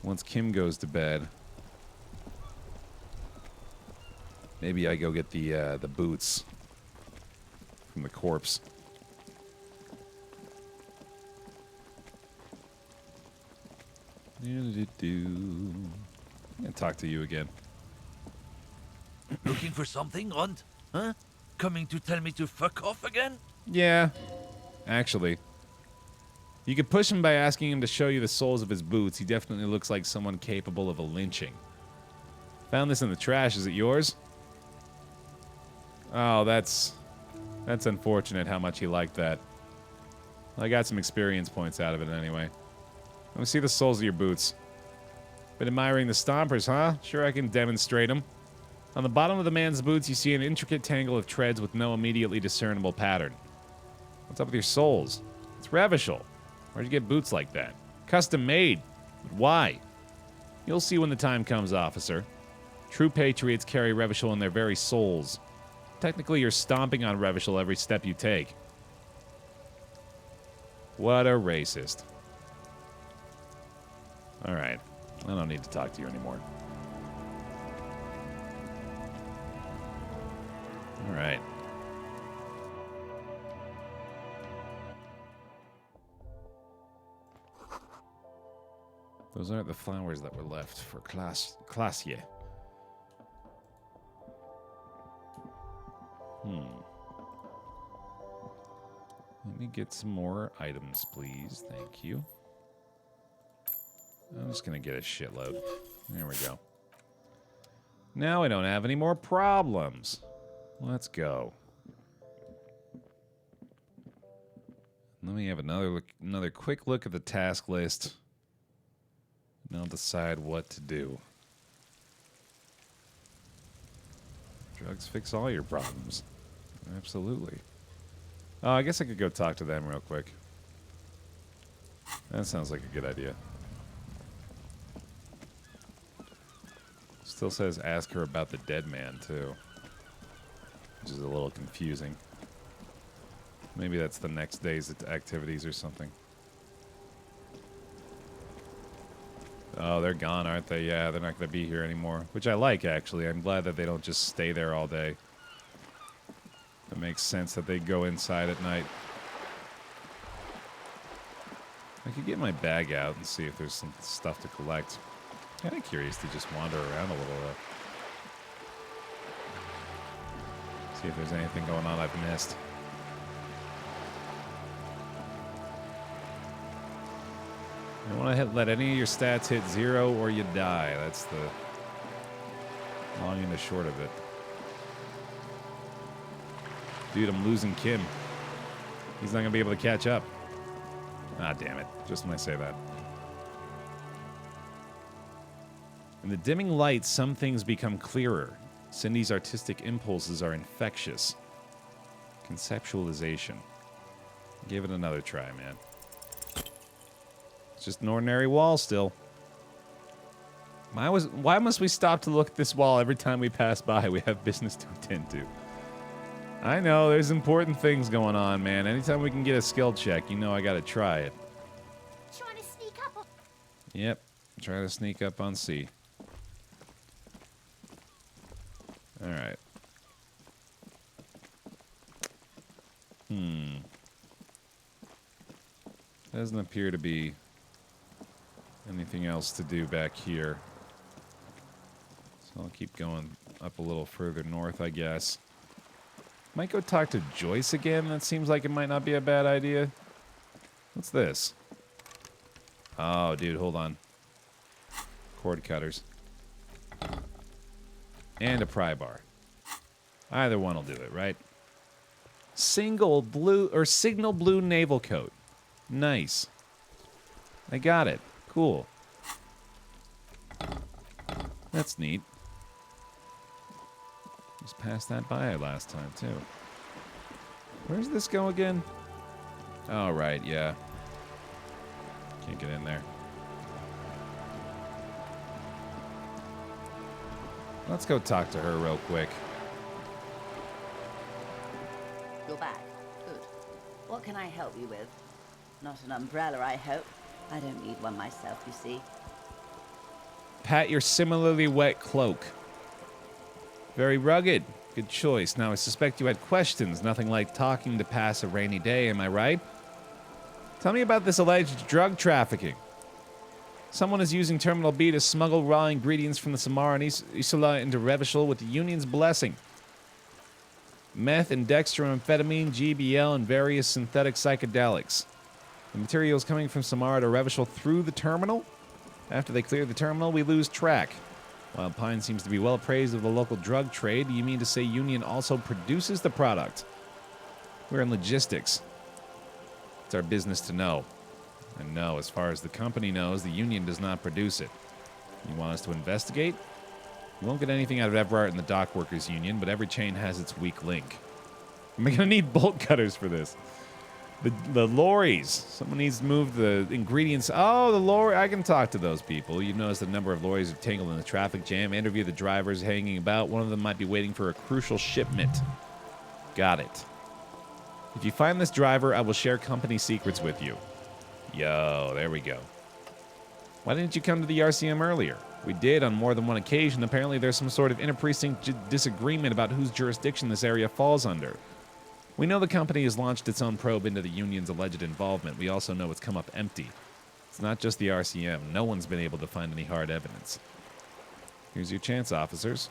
Once Kim goes to bed, maybe I go get the boots from the corpse. I'm gonna talk to you again. Looking for something, Hunt? Huh? Coming to tell me to fuck off again? Yeah, actually. You could push him by asking him to show you the soles of his boots. He definitely looks like someone capable of a lynching. Found this in the trash. Is it yours? Oh, that's unfortunate how much he liked that. I got some experience points out of it anyway. Let me see the soles of your boots. Been admiring the stompers, huh? Sure, I can demonstrate them. On the bottom of the man's boots, you see an intricate tangle of treads with no immediately discernible pattern. What's up with your soles? It's Revishal. Where'd you get boots like that? Custom made. But why? You'll see when the time comes, officer. True patriots carry Revishal in their very souls. Technically, you're stomping on Revishal every step you take. What a racist. All right. I don't need to talk to you anymore. All right. Those aren't the flowers that were left for Classier. Let me get some more items, please. Thank you. I'm just going to get a shitload. There we go. Now I don't have any more problems. Let's go. Let me have another quick look at the task list. And I'll decide what to do. Drugs fix all your problems. Absolutely. Oh, I guess I could go talk to them real quick. That sounds like a good idea. Still says ask her about the dead man, too. Which is a little confusing. Maybe that's the next day's activities or something. Oh, they're gone, aren't they? Yeah, they're not going to be here anymore. Which I like, actually. I'm glad that they don't just stay there all day. It makes sense that they go inside at night. I could get my bag out and see if there's some stuff to collect. Kind of curious to just wander around a little bit. See if there's anything going on I've missed. You don't want to let any of your stats hit 0 or you die. That's the long and the short of it. Dude, I'm losing Kim. He's not going to be able to catch up. Ah, damn it. Just when I say that. In the dimming light, some things become clearer. Cindy's artistic impulses are infectious. Conceptualization. Give it another try, man. It's just an ordinary wall still. Why must we stop to look at this wall every time we pass by? We have business to attend to. I know, there's important things going on, man. Anytime we can get a skill check, you know I gotta try it. Trying to sneak up on... Yep, try to sneak up on C. Alright. Doesn't appear to be anything else to do back here. So I'll keep going up a little further north, I guess. Might go talk to Joyce again. That seems like it might not be a bad idea. What's this? Oh, dude, hold on. Cord cutters. And a pry bar. Either one will do it, right? Signal blue naval coat. Nice. I got it. Cool. That's neat. Just passed that by last time, too. Where's this go again? Oh, right, yeah. Can't get in there. Let's go talk to her real quick. You're back. Good. What can I help you with? Not an umbrella, I hope. I don't need one myself, you see. Pat your similarly wet cloak. Very rugged. Good choice. Now, I suspect you had questions. Nothing like talking to pass a rainy day, am I right? Tell me about this alleged drug trafficking. Someone is using Terminal B to smuggle raw ingredients from the Samara and Isola into Revachol with the Union's blessing. Meth and dextroamphetamine, GBL, and various synthetic psychedelics. The materials coming from Samara to Revachol through the terminal? After they clear the terminal, we lose track. While Pine seems to be well appraised of the local drug trade, you mean to say Union also produces the product? We're in logistics. It's our business to know. And no, as far as the company knows, the Union does not produce it. You want us to investigate? You won't get anything out of Everard and the Dock Workers Union, but every chain has its weak link. Am I going to need bolt cutters for this? The lorries. Someone needs to move the ingredients. Oh, the lorry. I can talk to those people. You've noticed the number of lorries are tangled in the traffic jam. Interview the drivers hanging about. One of them might be waiting for a crucial shipment. Got it. If you find this driver, I will share company secrets with you. Yo, there we go. Why didn't you come to the RCM earlier? We did on more than one occasion. Apparently there's some sort of interprecinct disagreement about whose jurisdiction this area falls under. We know the company has launched its own probe into the Union's alleged involvement. We also know it's come up empty. It's not just the RCM. No one's been able to find any hard evidence. Here's your chance, officers.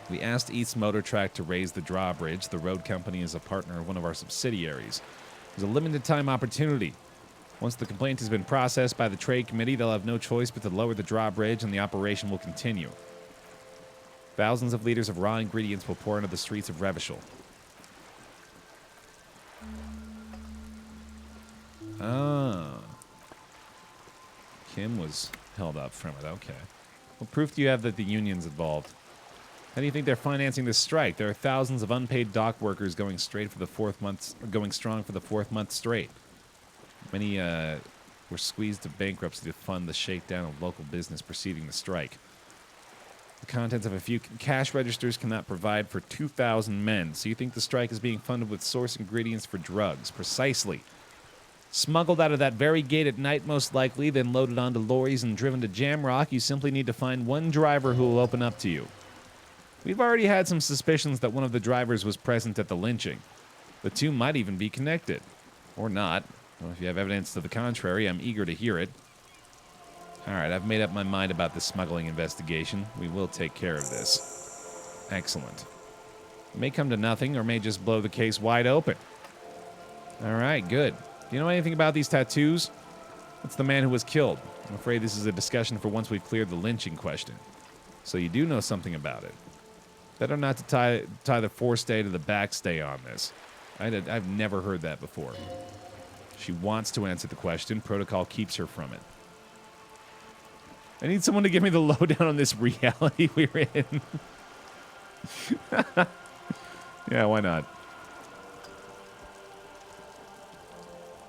We asked East Motor Track to raise the drawbridge. The road company is a partner of one of our subsidiaries. There's a limited time opportunity. Once the complaint has been processed by the trade committee, they'll have no choice but to lower the drawbridge and the operation will continue. Thousands of liters of raw ingredients will pour into the streets of Revachol. Ah. Kim was held up from it. Okay. What proof do you have that the Union's involved? How do you think they're financing this strike? There are thousands of unpaid dock workers going strong for the fourth month straight. Many were squeezed to bankruptcy to fund the shakedown of local business preceding the strike. The contents of a few cash registers cannot provide for 2,000 men. So you think the strike is being funded with source ingredients for drugs? Precisely. Smuggled out of that very gate at night, most likely, then loaded onto lorries and driven to Jamrock. You simply need to find one driver who will open up to you. We've already had some suspicions that one of the drivers was present at the lynching. The two might even be connected. Or not. Well, if you have evidence to the contrary, I'm eager to hear it. Alright, I've made up my mind about the smuggling investigation. We will take care of this. Excellent. It may come to nothing, or may just blow the case wide open. Alright, good. Do you know anything about these tattoos? It's the man who was killed. I'm afraid this is a discussion for once we've cleared the lynching question. So you do know something about it. Better not to tie the forestay to the backstay on this. I've never heard that before. She wants to answer the question. Protocol keeps her from it. I need someone to give me the lowdown on this reality we're in. Yeah, why not?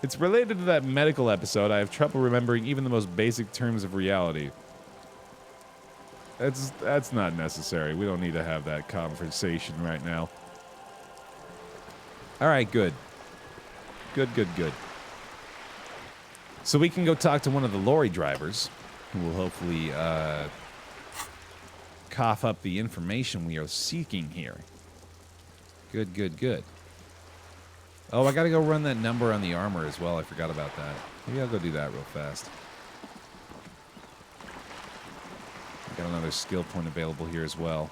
It's related to that medical episode. I have trouble remembering even the most basic terms of reality. That's not necessary. We don't need to have that conversation right now. All right, good. Good. So we can go talk to one of the lorry drivers, who will hopefully cough up the information we are seeking here. Good. Oh, I gotta go run that number on the armor as well. I forgot about that. Maybe I'll go do that real fast. Got another skill point available here as well.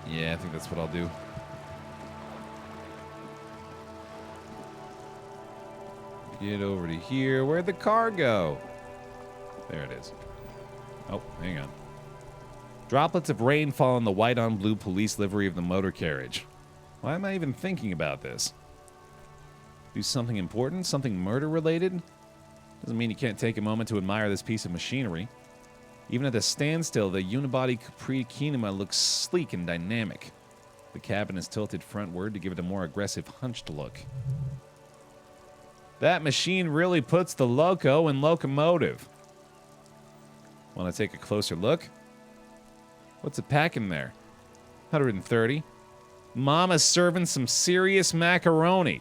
Yeah, I think that's what I'll do. Get over to here. Where'd the car go? There it is. Oh, hang on. Droplets of rain fall on the white on blue police livery of the motor carriage. Why am I even thinking about this? Do something important? Something murder related? Doesn't mean you can't take a moment to admire this piece of machinery. Even at a standstill, the unibody Capri Kinema looks sleek and dynamic. The cabin is tilted frontward to give it a more aggressive, hunched look. That machine really puts the loco in locomotive. Want to take a closer look? What's it packing there? 130. Mama's serving some serious macaroni.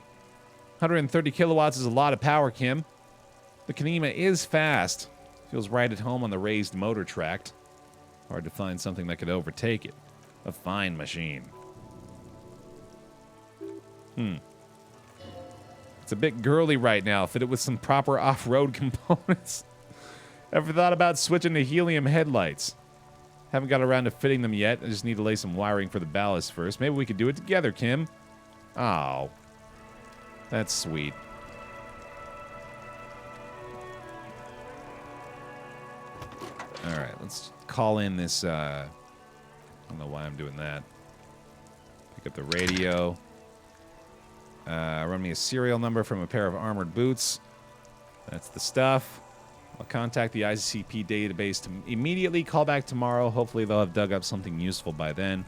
130 kilowatts is a lot of power, Kim. The Kinema is fast. Feels right at home on the raised motor tract. Hard to find something that could overtake it. A fine machine. It's a bit girly right now. Fit it with some proper off-road components. Ever thought about switching to helium headlights? Haven't got around to fitting them yet. I just need to lay some wiring for the ballast first. Maybe we could do it together, Kim. Oh. That's sweet. Alright, let's call in this, I don't know why I'm doing that. Pick up the radio. Run me a serial number from a pair of armored boots. That's the stuff. I'll contact the ICP database to immediately call back tomorrow. Hopefully they'll have dug up something useful by then.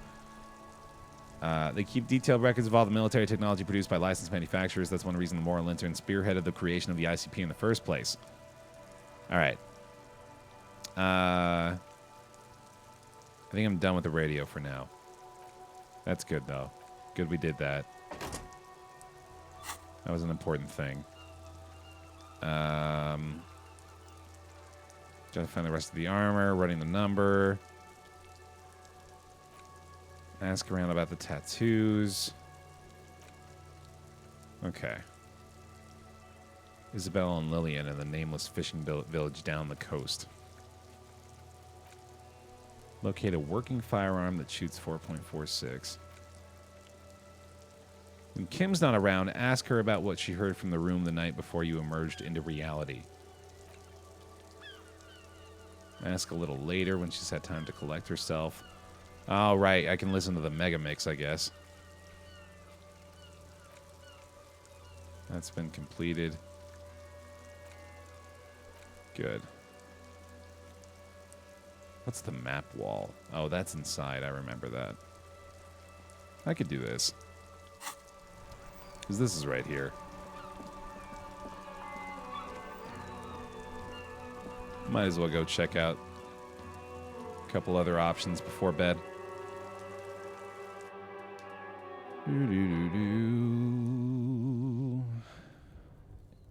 They keep detailed records of all the military technology produced by licensed manufacturers. That's one reason the Moral Intern spearheaded the creation of the ICP in the first place. All right. I think I'm done with the radio for now. That's good, though. Good we did that. That was an important thing. Trying to find the rest of the armor, running the number. Ask around about the tattoos. Okay. Isabel and Lillian in the nameless fishing village down the coast. Locate a working firearm that shoots 4.46. When Kim's not around, ask her about what she heard from the room the night before you emerged into reality. Ask a little later when she's had time to collect herself. Oh, right. I can listen to the mega mix, I guess. That's been completed. Good. What's the map wall? Oh, that's inside. I remember that. I could do this. Because this is right here. Might as well go check out a couple other options before bed.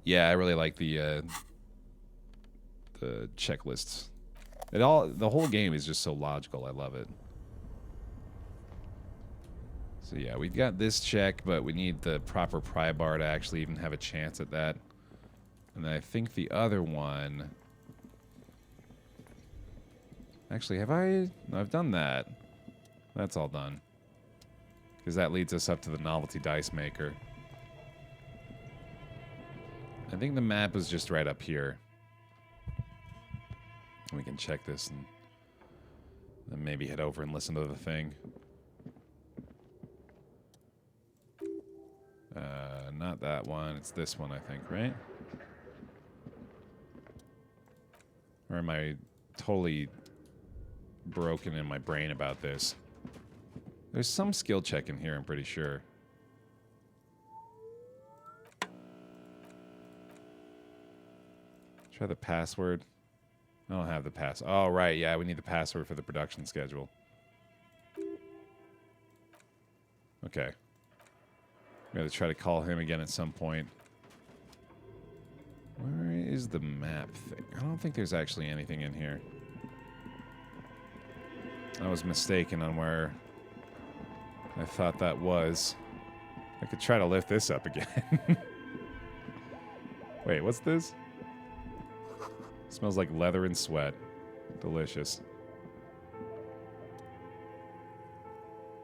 Yeah, I really like the checklists. The whole game is just so logical. I love it. So yeah, we've got this check, but we need the proper pry bar to actually even have a chance at that. And I think the other one... Actually, have I? No, I've done that. That's all done. Because that leads us up to the novelty dice maker. I think the map is just right up here. We can check this and then maybe head over and listen to the thing. Not that one. It's this one, I think, right? Or am I totally broken in my brain about this? There's some skill check in here, I'm pretty sure. Try the password. I don't have the pass. Oh, right. Yeah, we need the password for the production schedule. Okay. I'm going to try to call him again at some point. Where is the map thing? I don't think there's actually anything in here. I was mistaken on where I thought that was. I could try to lift this up again. Wait, what's this? Smells like leather and sweat. Delicious.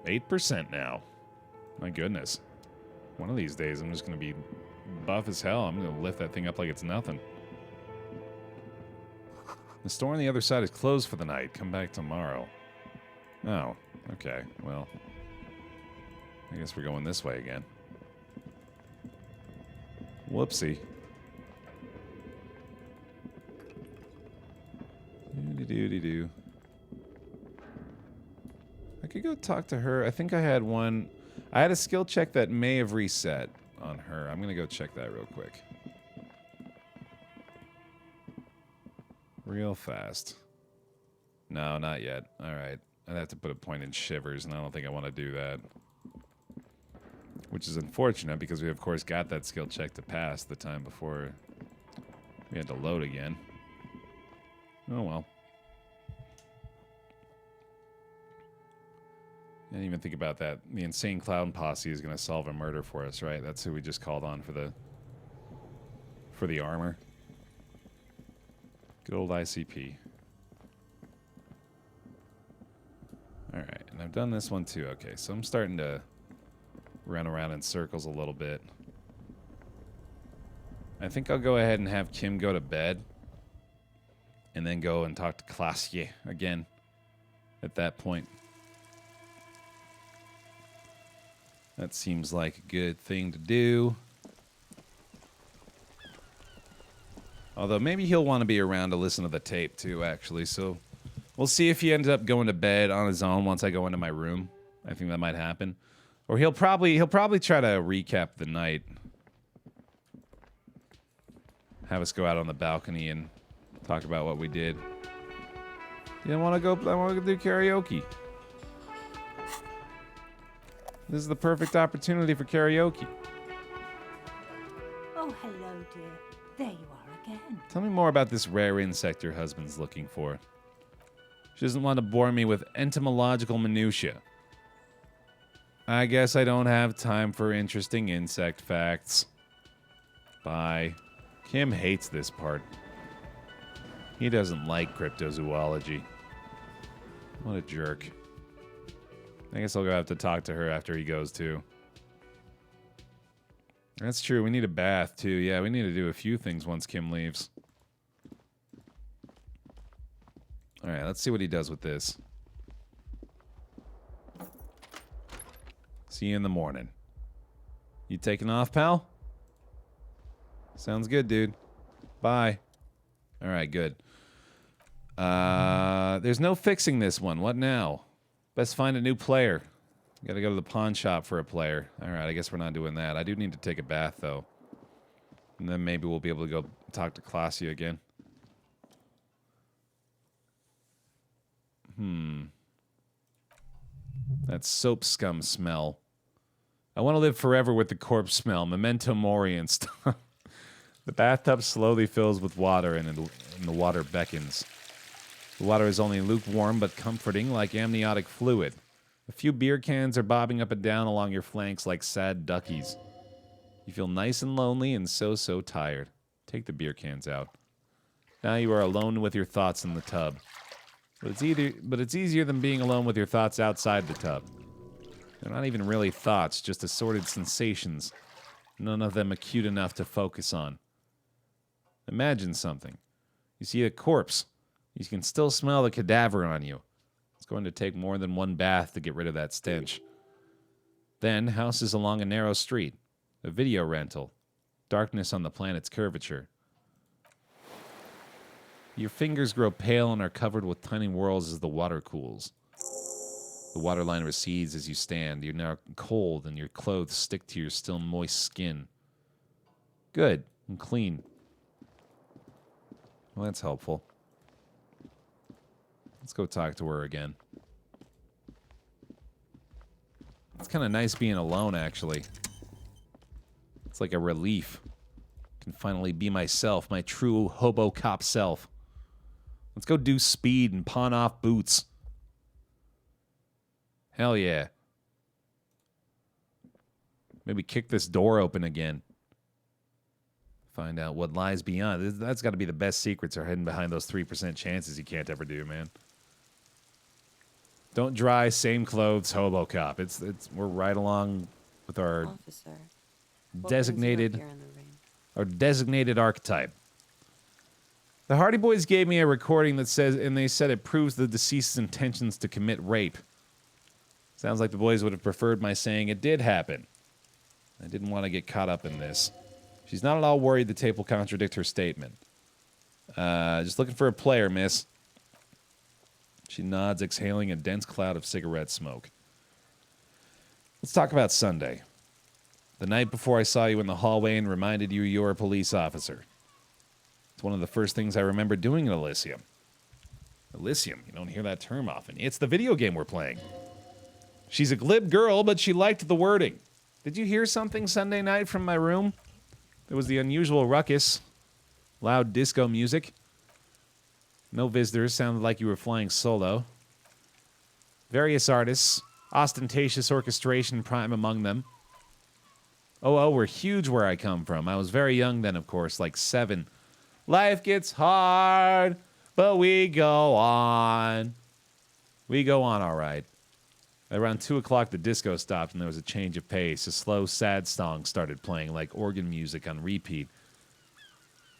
8% now. My goodness. One of these days, I'm just going to be buff as hell. I'm going to lift that thing up like it's nothing. The store on the other side is closed for the night. Come back tomorrow. Oh, okay. Well, I guess we're going this way again. Whoopsie. Doody-doody-doo. I could go talk to her. I think I had one. I had a skill check that may have reset on her. I'm going to go check that real quick. Real fast. No, not yet. All right. I'd have to put a point in shivers, and I don't think I want to do that. Which is unfortunate, because we, of course, got that skill check to pass the time before we had to load again. Oh, well. I didn't even think about that. The insane clown posse is going to solve a murder for us, right? That's who we just called on for the armor. Good old ICP. All right, and I've done this one too. Okay, so I'm starting to run around in circles a little bit. I think I'll go ahead and have Kim go to bed, and then go and talk to Klasje again at that point. That seems like a good thing to do. Although maybe he'll want to be around to listen to the tape too, actually. So we'll see if he ends up going to bed on his own once I go into my room. I think that might happen. Or he'll probably try to recap the night. Have us go out on the balcony and talk about what we did. You don't want to go? I want to do karaoke. This is the perfect opportunity for karaoke. Oh, hello, dear. There you are again. Tell me more about this rare insect your husband's looking for. She doesn't want to bore me with entomological minutiae. I guess I don't have time for interesting insect facts. Bye. Kim hates this part. He doesn't like cryptozoology. What a jerk. I guess I'll go have to talk to her after he goes too. That's true. We need a bath too. Yeah, we need to do a few things once Kim leaves. All right, let's see what he does with this. See you in the morning. You taking off, pal? Sounds good, dude. Bye. All right, good. There's no fixing this one. What now? Best find a new player. Gotta go to the pawn shop for a player. All right, I guess we're not doing that. I do need to take a bath, though. And then maybe we'll be able to go talk to Klasje again. That soap scum smell. I want to live forever with the corpse smell. Memento mori and stuff. The bathtub slowly fills with water, and the water beckons. The water is only lukewarm but comforting, like amniotic fluid. A few beer cans are bobbing up and down along your flanks like sad duckies. You feel nice and lonely and so tired. Take the beer cans out. Now you are alone with your thoughts in the tub. But it's easier than being alone with your thoughts outside the tub. They're not even really thoughts, just assorted sensations. None of them acute enough to focus on. Imagine something. You see a corpse. You can still smell the cadaver on you. It's going to take more than one bath to get rid of that stench. Then, houses along a narrow street. A video rental. Darkness on the planet's curvature. Your fingers grow pale and are covered with tiny whorls as the water cools. The waterline recedes as you stand. You're now cold and your clothes stick to your still moist skin. Good and clean. Well, that's helpful. Let's go talk to her again. It's kind of nice being alone, actually. It's like a relief. I can finally be myself, my true hobo cop self. Let's go do speed and pawn off boots. Hell yeah. Maybe kick this door open again. Find out what lies beyond. That's got to be the best secrets are hidden behind those 3% chances you can't ever do, man. Don't dry, same clothes, hobo cop. We're right along with our Officer, what brings you up here in the rain? our designated archetype. The Hardy Boys gave me a recording that says, and they said it proves the deceased's intentions to commit rape. Sounds like the boys would have preferred my saying it did happen. I didn't want to get caught up in this. She's not at all worried the tape will contradict her statement. Just looking for a player, miss. She nods, exhaling a dense cloud of cigarette smoke. Let's talk about Sunday. The night before I saw you in the hallway and reminded you you're a police officer. It's one of the first things I remember doing in Elysium. Elysium, you don't hear that term often. It's the video game we're playing. She's a glib girl, but she liked the wording. Did you hear something Sunday night from my room? There was the unusual ruckus. Loud disco music. No visitors, sounded like you were flying solo. Various artists, ostentatious orchestration prime among them. Oh, we're huge where I come from. I was very young then, of course, like 7. Life gets hard, but we go on. We go on all right. Around 2 o'clock, the disco stopped and there was a change of pace. A slow, sad song started playing like organ music on repeat.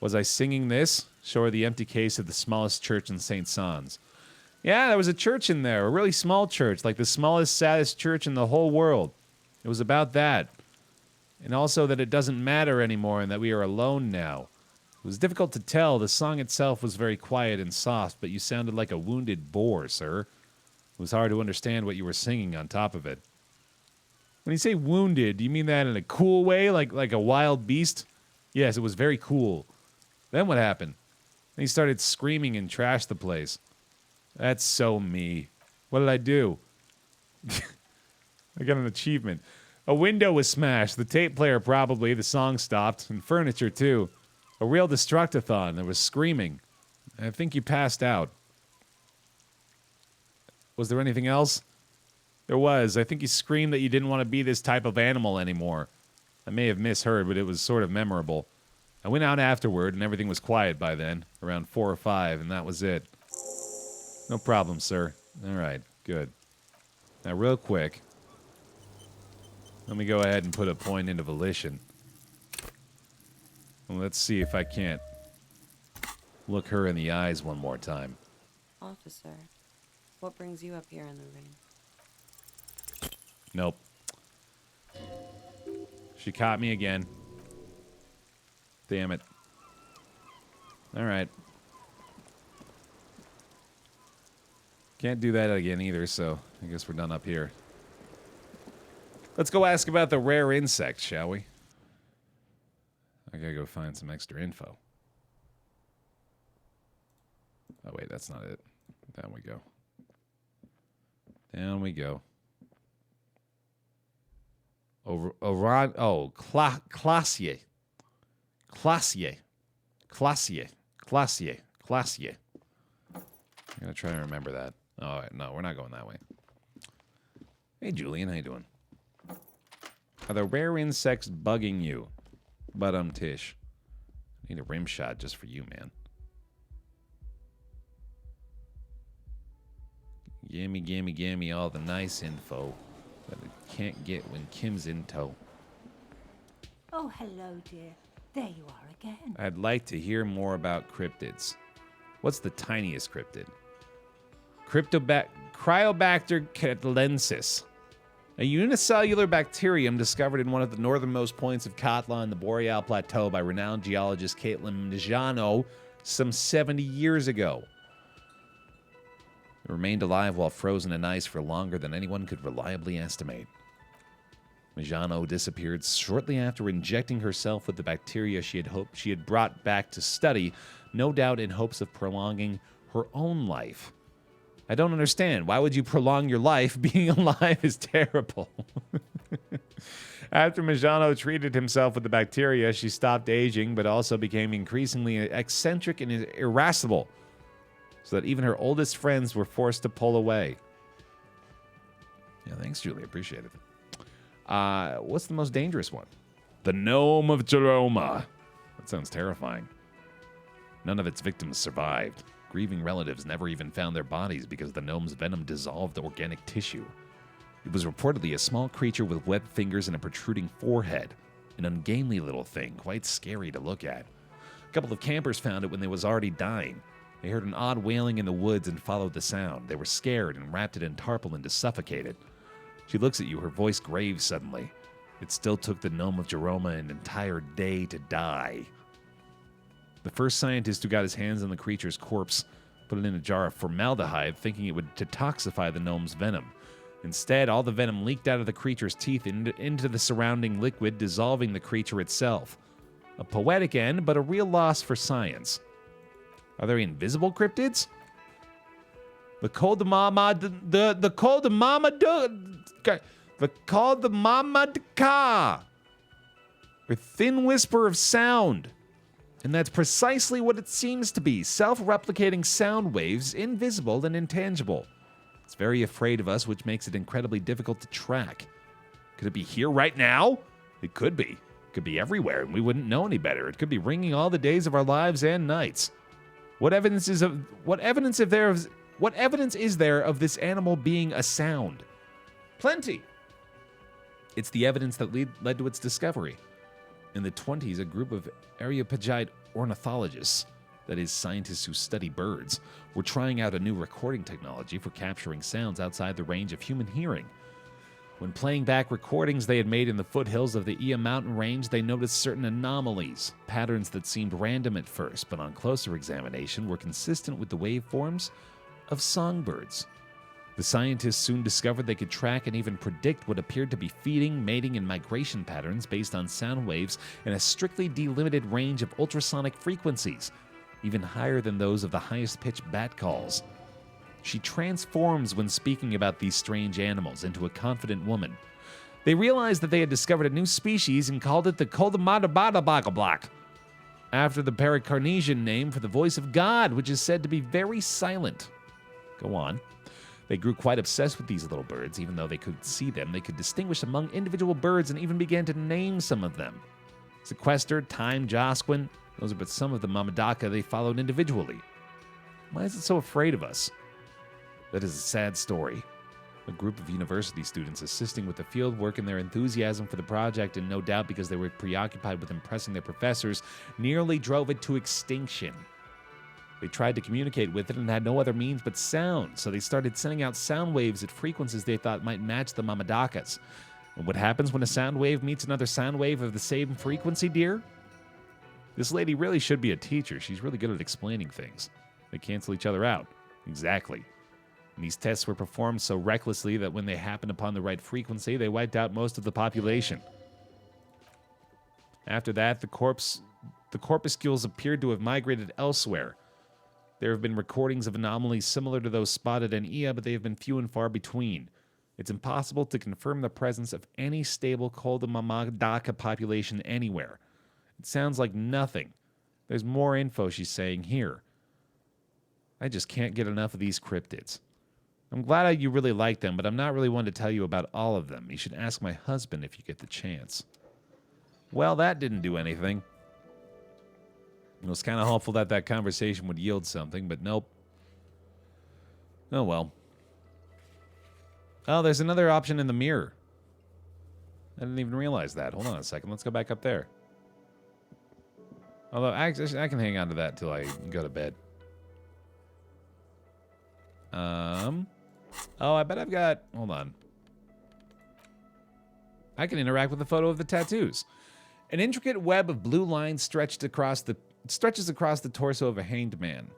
Was I singing this? Show her the empty case of the smallest church in St. Sans. Yeah, there was a church in there, a really small church, like the smallest, saddest church in the whole world. It was about that. And also that it doesn't matter anymore and that we are alone now. It was difficult to tell. The song itself was very quiet and soft, but you sounded like a wounded boar, sir. It was hard to understand what you were singing on top of it. When you say wounded, do you mean that in a cool way, like a wild beast? Yes, it was very cool. Then what happened? Then he started screaming and trashed the place. That's so me. What did I do? I got an achievement. A window was smashed. The tape player probably. The song stopped. And furniture, too. A real destructathon. There was screaming. I think you passed out. Was there anything else? There was. I think you screamed that you didn't want to be this type of animal anymore. I may have misheard, but it was sort of memorable. I went out afterward, and everything was quiet by then, around 4 or 5, and that was it. No problem, sir. All right, good. Now, real quick, let me go ahead and put a point into volition. Well, let's see if I can't look her in the eyes one more time. Officer, what brings you up here in the rain? Nope. She caught me again. Damn it. All right. Can't do that again either, so I guess we're done up here. Let's go ask about the rare insect, shall we? I gotta go find some extra info. Oh, wait, that's not it. Down we go. Down we go. Classier. Classier. I'm gonna try to remember that. Oh, no, we're not going that way. Hey, Julian, how you doing? Are the rare insects bugging you? Tish. I need a rim shot just for you, man. Gimme all the nice info that I can't get when Kim's in tow. Oh, hello, dear. There you are again. I'd like to hear more about cryptids. What's the tiniest cryptid? Cryobacter catalensis. A unicellular bacterium discovered in one of the northernmost points of Katla in the Boreal Plateau by renowned geologist Caitlin Mijano some 70 years ago. It remained alive while frozen in ice for longer than anyone could reliably estimate. Mijano disappeared shortly after injecting herself with the bacteria she had hoped she had brought back to study, no doubt in hopes of prolonging her own life. I don't understand. Why would you prolong your life? Being alive is terrible. After Mijano treated himself with the bacteria, she stopped aging, but also became increasingly eccentric and irascible, so that even her oldest friends were forced to pull away. Yeah, thanks, Julie. Appreciate it. What's the most dangerous one? The Gnome of Jeroma. That sounds terrifying. None of its victims survived. Grieving relatives never even found their bodies because the gnome's venom dissolved the organic tissue. It was reportedly a small creature with webbed fingers and a protruding forehead. An ungainly little thing, quite scary to look at. A couple of campers found it when they was already dying. They heard an odd wailing in the woods and followed the sound. They were scared and wrapped it in tarpaulin to suffocate it. She looks at you, her voice grave suddenly. It still took the gnome of Jeroma an entire day to die. The first scientist who got his hands on the creature's corpse put it in a jar of formaldehyde, thinking it would detoxify the gnome's venom. Instead, all the venom leaked out of the creature's teeth into the surrounding liquid, dissolving the creature itself. A poetic end, but a real loss for science. Are there invisible cryptids? The Mamadka, or thin whisper of sound. And that's precisely what it seems to be, self-replicating sound waves, invisible and intangible. It's very afraid of us, which makes it incredibly difficult to track. Could it be here right now? It could be. It could be everywhere, and we wouldn't know any better. It could be ringing all the days of our lives and nights. What evidence is there of this animal being a sound? Plenty. It's the evidence that led to its discovery. In the 1920s, a group of Areopagite ornithologists, that is, scientists who study birds, were trying out a new recording technology for capturing sounds outside the range of human hearing. When playing back recordings they had made in the foothills of the Ia mountain range, they noticed certain anomalies, patterns that seemed random at first, but on closer examination were consistent with the waveforms of songbirds. The scientists soon discovered they could track and even predict what appeared to be feeding, mating, and migration patterns based on sound waves in a strictly delimited range of ultrasonic frequencies, even higher than those of the highest-pitched bat calls. She transforms when speaking about these strange animals into a confident woman. They realized that they had discovered a new species and called it the Koldamadabadabaglak, after the Paracarnesian name for the voice of God, which is said to be very silent. Go on. They grew quite obsessed with these little birds. Even though they could see them, they could distinguish among individual birds and even began to name some of them. Sequester, Time, Josquin, those are but some of the Mamadaka they followed individually. Why is it so afraid of us? That is a sad story. A group of university students assisting with the field work and their enthusiasm for the project, and no doubt because they were preoccupied with impressing their professors, nearly drove it to extinction. They tried to communicate with it and had no other means but sound, so they started sending out sound waves at frequencies they thought might match the Mamadakas. And what happens when a sound wave meets another sound wave of the same frequency, dear? This lady really should be a teacher. She's really good at explaining things. They cancel each other out. Exactly. And these tests were performed so recklessly that when they happened upon the right frequency, they wiped out most of the population. After that, the corpuscles appeared to have migrated elsewhere. There have been recordings of anomalies similar to those spotted in Ia, but they have been few and far between. It's impossible to confirm the presence of any stable Koldamadaka population anywhere. It sounds like nothing. There's more info, she's saying here. I just can't get enough of these cryptids. I'm glad you really like them, but I'm not really one to tell you about all of them. You should ask my husband if you get the chance. Well, that didn't do anything. It was kind of hopeful that conversation would yield something, but nope. Oh well. Oh, there's another option in the mirror. I didn't even realize that. Hold on a second. Let's go back up there. Although, actually, I can hang on to that till I go to bed. Oh, I bet I've got... Hold on. I can interact with the photo of the tattoos. An intricate web of blue lines stretches across the torso of a hanged man.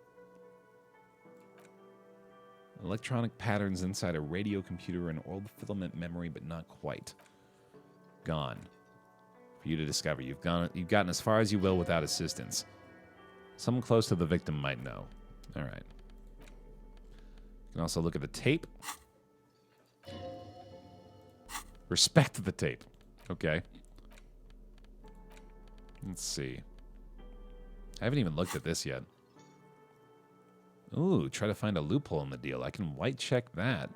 Electronic patterns inside a radio computer and old filament memory, but not quite. Gone. For you to discover. You've gotten as far as you will without assistance. Someone close to the victim might know. All right. You can also look at the tape. Respect the tape. Okay. Let's see. I haven't even looked at this yet. Ooh, try to find a loophole in the deal. I can white check that.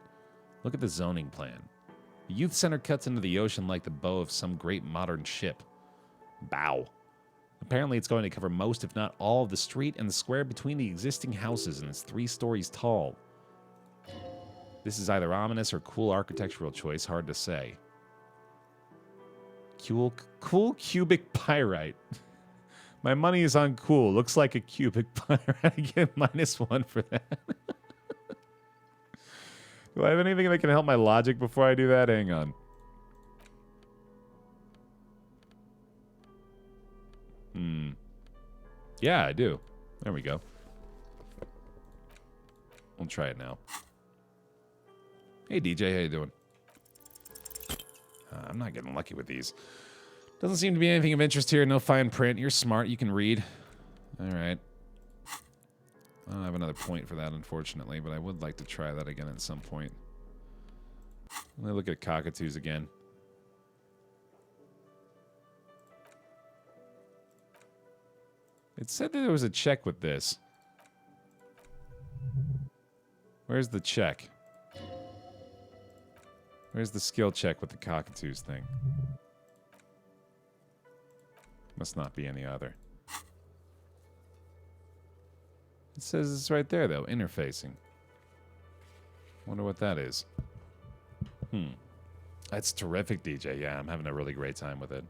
Look at the zoning plan. The youth center cuts into the ocean like the bow of some great modern ship. Bow. Apparently it's going to cover most, if not all, of the street and the square between the existing houses, and it's 3 stories tall. This is either ominous or cool architectural choice, hard to say. Cool cubic pyrite. My money is on cool. Looks like a cubic pyrite. I get -1 for that. Do I have anything that can help my logic before I do that? Hang on. Yeah, I do. There we go. We'll try it now. Hey, DJ, how you doing? I'm not getting lucky with these. Doesn't seem to be anything of interest here. No fine print. You're smart. You can read. All right. I don't have another point for that, unfortunately, but I would like to try that again at some point. Let me look at cockatoos again. It said that there was a check with this. Where's the check? Where's the skill check with the cockatoos thing? Must not be any other. It says it's right there, though. Interfacing. Wonder what that is. That's terrific, DJ. Yeah, I'm having a really great time with it.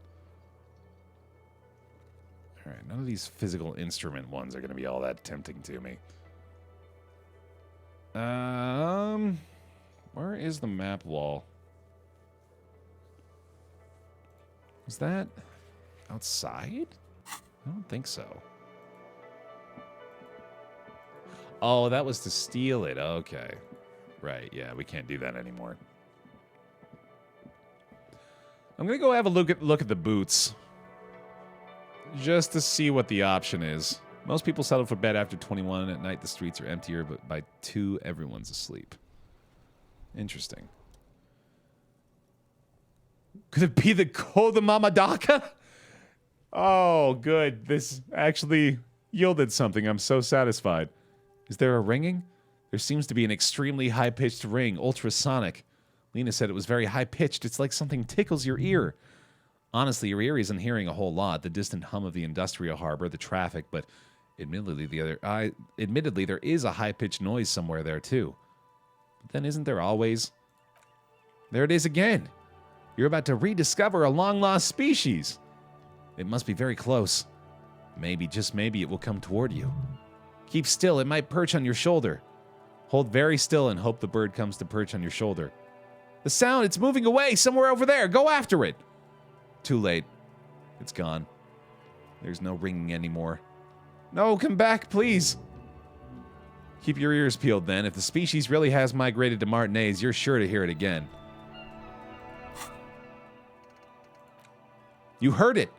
All right, none of these physical instrument ones are going to be all that tempting to me. Where is the map wall? Is that outside? I don't think so. Oh, that was to steal it. Okay. Right, yeah, we can't do that anymore. I'm going to go have a look at the boots. Just to see what the option is. Most people settle for bed after 21. At night, the streets are emptier, but by 2, everyone's asleep. Interesting. Could it be the Kodamamadaka? Oh, good. This actually yielded something. I'm so satisfied. Is there a ringing? There seems to be an extremely high-pitched ring, ultrasonic. Lena said it was very high-pitched. It's like something tickles your ear. Honestly, your ear isn't hearing a whole lot. The distant hum of the industrial harbor, the traffic, but admittedly, there is a high-pitched noise somewhere there, too. But then isn't there always? There it is again. You're about to rediscover a long-lost species. It must be very close. Maybe, just maybe, it will come toward you. Keep still. It might perch on your shoulder. Hold very still and hope the bird comes to perch on your shoulder. The sound, it's moving away somewhere over there. Go after it. Too late. It's gone. There's no ringing anymore. No, come back, please. Keep your ears peeled, then. If the species really has migrated to Martinez, you're sure to hear it again. You heard it.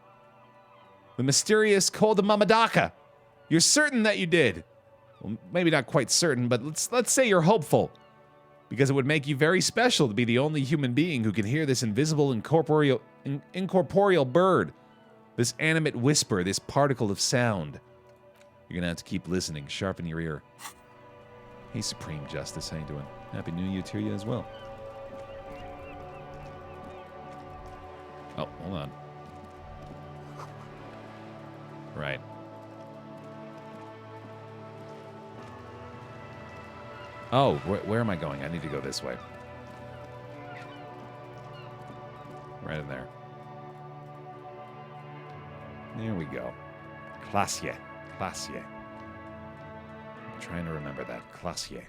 The mysterious Kodamamadaka. You're certain that you did. Well, maybe not quite certain, but let's say you're hopeful. Because it would make you very special to be the only human being who can hear this invisible, incorporeal bird. This animate whisper, this particle of sound. You're going to have to keep listening. Sharpen your ear. Hey, Supreme Justice. How you doing? Happy New Year to you as well. Oh, hold on. Right. Oh, where am I going? I need to go this way. Right in there. There we go. Classier. Classier. I'm trying to remember that. Classier.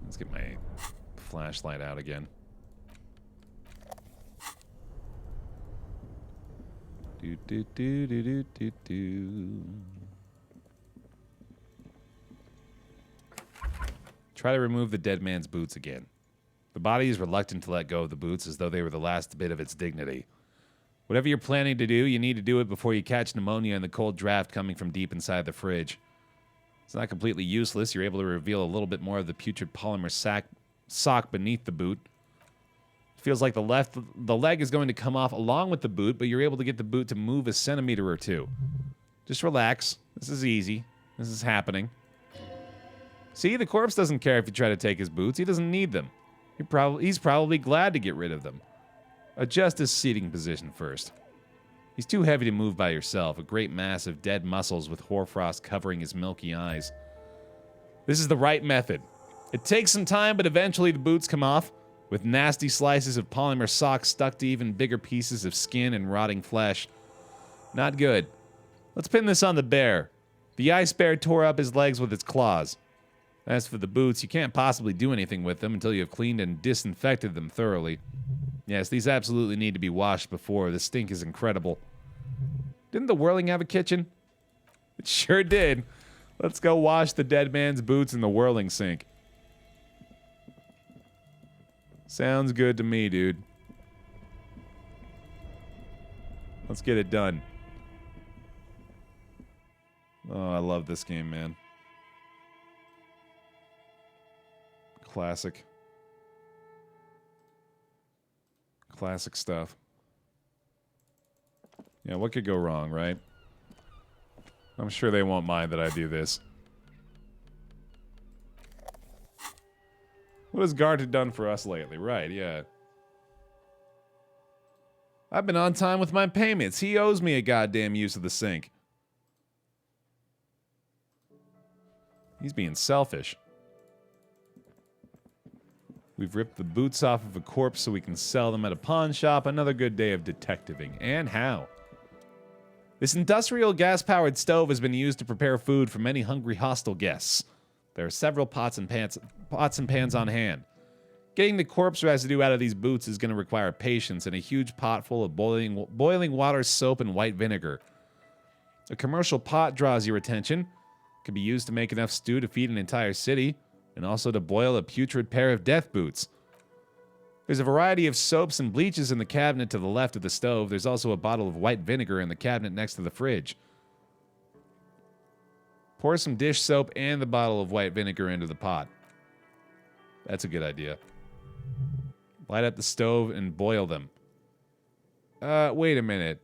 Let's get my flashlight out again. Do do do do do do do. Try to remove the dead man's boots again. The body is reluctant to let go of the boots as though they were the last bit of its dignity. Whatever you're planning to do, you need to do it before you catch pneumonia in the cold draft coming from deep inside the fridge. It's not completely useless. You're able to reveal a little bit more of the putrid polymer sock beneath the boot. It feels like the leg is going to come off along with the boot, but you're able to get the boot to move a centimeter or two. Just relax. This is easy. This is happening. See, the corpse doesn't care if you try to take his boots. He doesn't need them. He's probably glad to get rid of them. Adjust his seating position first. He's too heavy to move by yourself, a great mass of dead muscles with hoarfrost covering his milky eyes. This is the right method. It takes some time, but eventually the boots come off, with nasty slices of polymer sock stuck to even bigger pieces of skin and rotting flesh. Not good. Let's pin this on the bear. The ice bear tore up his legs with its claws. As for the boots, you can't possibly do anything with them until you have cleaned and disinfected them thoroughly. Yes, these absolutely need to be washed before. The stink is incredible. Didn't the Whirling have a kitchen? It sure did. Let's go wash the dead man's boots in the Whirling sink. Sounds good to me, dude. Let's get it done. Oh, I love this game, man. Classic. Classic stuff. Yeah, what could go wrong, right? I'm sure they won't mind that I do this. What has Gart done for us lately? Right, yeah. I've been on time with my payments. He owes me a goddamn use of the sink. He's being selfish. We've ripped the boots off of a corpse so we can sell them at a pawn shop. Another good day of detectiving. And how? This industrial gas-powered stove has been used to prepare food for many hungry hostile guests. There are several pots and pans on hand. Getting the corpse residue out of these boots is going to require patience and a huge pot full of boiling water, soap, and white vinegar. A commercial pot draws your attention. It can be used to make enough stew to feed an entire city, and also to boil a putrid pair of death boots. There's a variety of soaps and bleaches in the cabinet to the left of the stove. There's also a bottle of white vinegar in the cabinet next to the fridge. Pour some dish soap and the bottle of white vinegar into the pot. That's a good idea. Light up the stove and boil them. Wait a minute.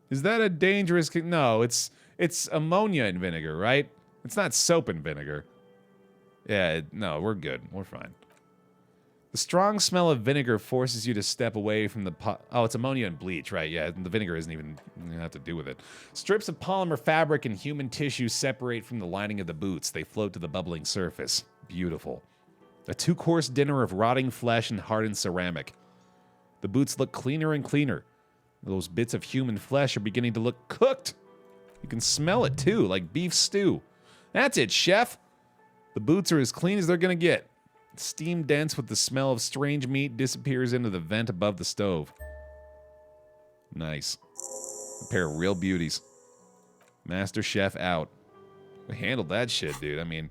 Is that a dangerous... No, it's ammonia and vinegar, right? It's not soap and vinegar. Yeah, no, we're good. We're fine. The strong smell of vinegar forces you to step away from the pot. Oh, it's ammonia and bleach, right? Yeah, the vinegar isn't even have to do with it. Strips of polymer fabric and human tissue separate from the lining of the boots. They float to the bubbling surface. Beautiful. A two-course dinner of rotting flesh and hardened ceramic. The boots look cleaner and cleaner. Those bits of human flesh are beginning to look cooked. You can smell it, too, like beef stew. That's it, chef. The boots are as clean as they're gonna get. Steam dense with the smell of strange meat disappears into the vent above the stove. Nice. A pair of real beauties. Master chef out. We handled that shit, dude. I mean,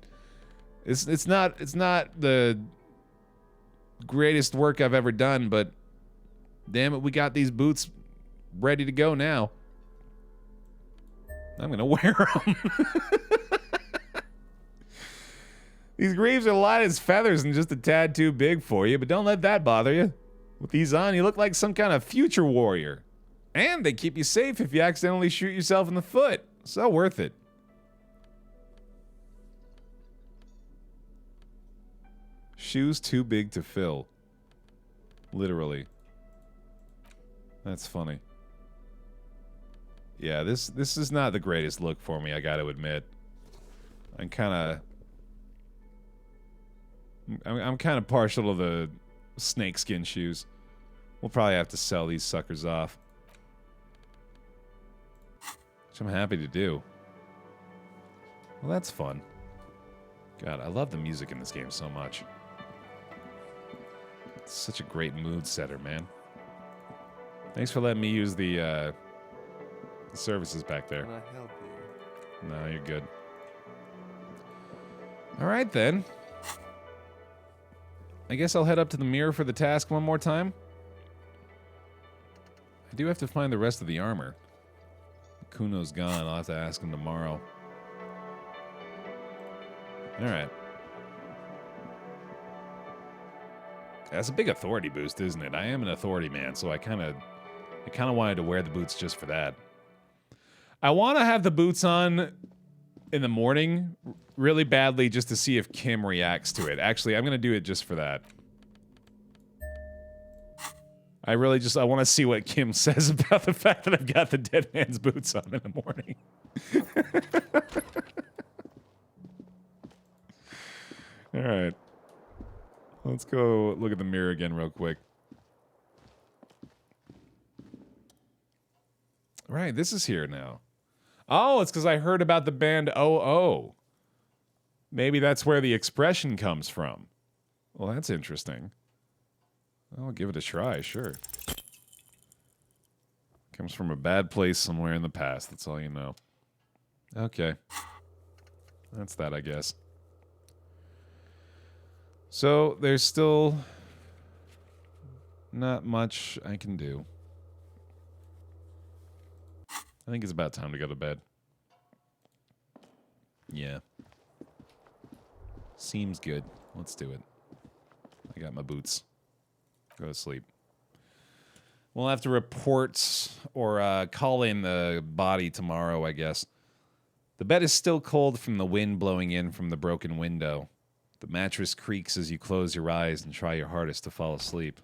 it's not the greatest work I've ever done, but damn it, we got these boots ready to go now. I'm gonna wear them. These greaves are light as feathers and just a tad too big for you, but don't let that bother you. With these on, you look like some kind of future warrior. And they keep you safe if you accidentally shoot yourself in the foot. So worth it. Shoes too big to fill. Literally. That's funny. Yeah, this is not the greatest look for me, I gotta admit. I'm kinda... I'm kind of partial to the snakeskin shoes. We'll probably have to sell these suckers off. Which I'm happy to do. Well, that's fun. God, I love the music in this game so much. It's such a great mood setter, man. Thanks for letting me use the services back there. Can I help you? No, you're good. All right, then. I guess I'll head up to the mirror for the task one more time. I do have to find the rest of the armor. Kuno's gone. I'll have to ask him tomorrow. All right. That's a big authority boost, isn't it? I am an authority man, so I kind of wanted to wear the boots just for that. I want to have the boots on in the morning really badly just to see if Kim reacts to it. Actually, I'm going to do it just for that. I want to see what Kim says about the fact that I've got the dead man's boots on in the morning. All right. Let's go look at the mirror again real quick. Right, this is here now. Oh, it's because I heard about the band OO. Maybe that's where the expression comes from. Well, that's interesting. I'll give it a try, sure. Comes from a bad place somewhere in the past, that's all you know. Okay. That's that, I guess. So, there's still not much I can do. I think it's about time to go to bed. Yeah. Seems good. Let's do it. I got my boots. Go to sleep. We'll have to report or call in the body tomorrow, I guess. The bed is still cold from the wind blowing in from the broken window. The mattress creaks as you close your eyes and try your hardest to fall asleep.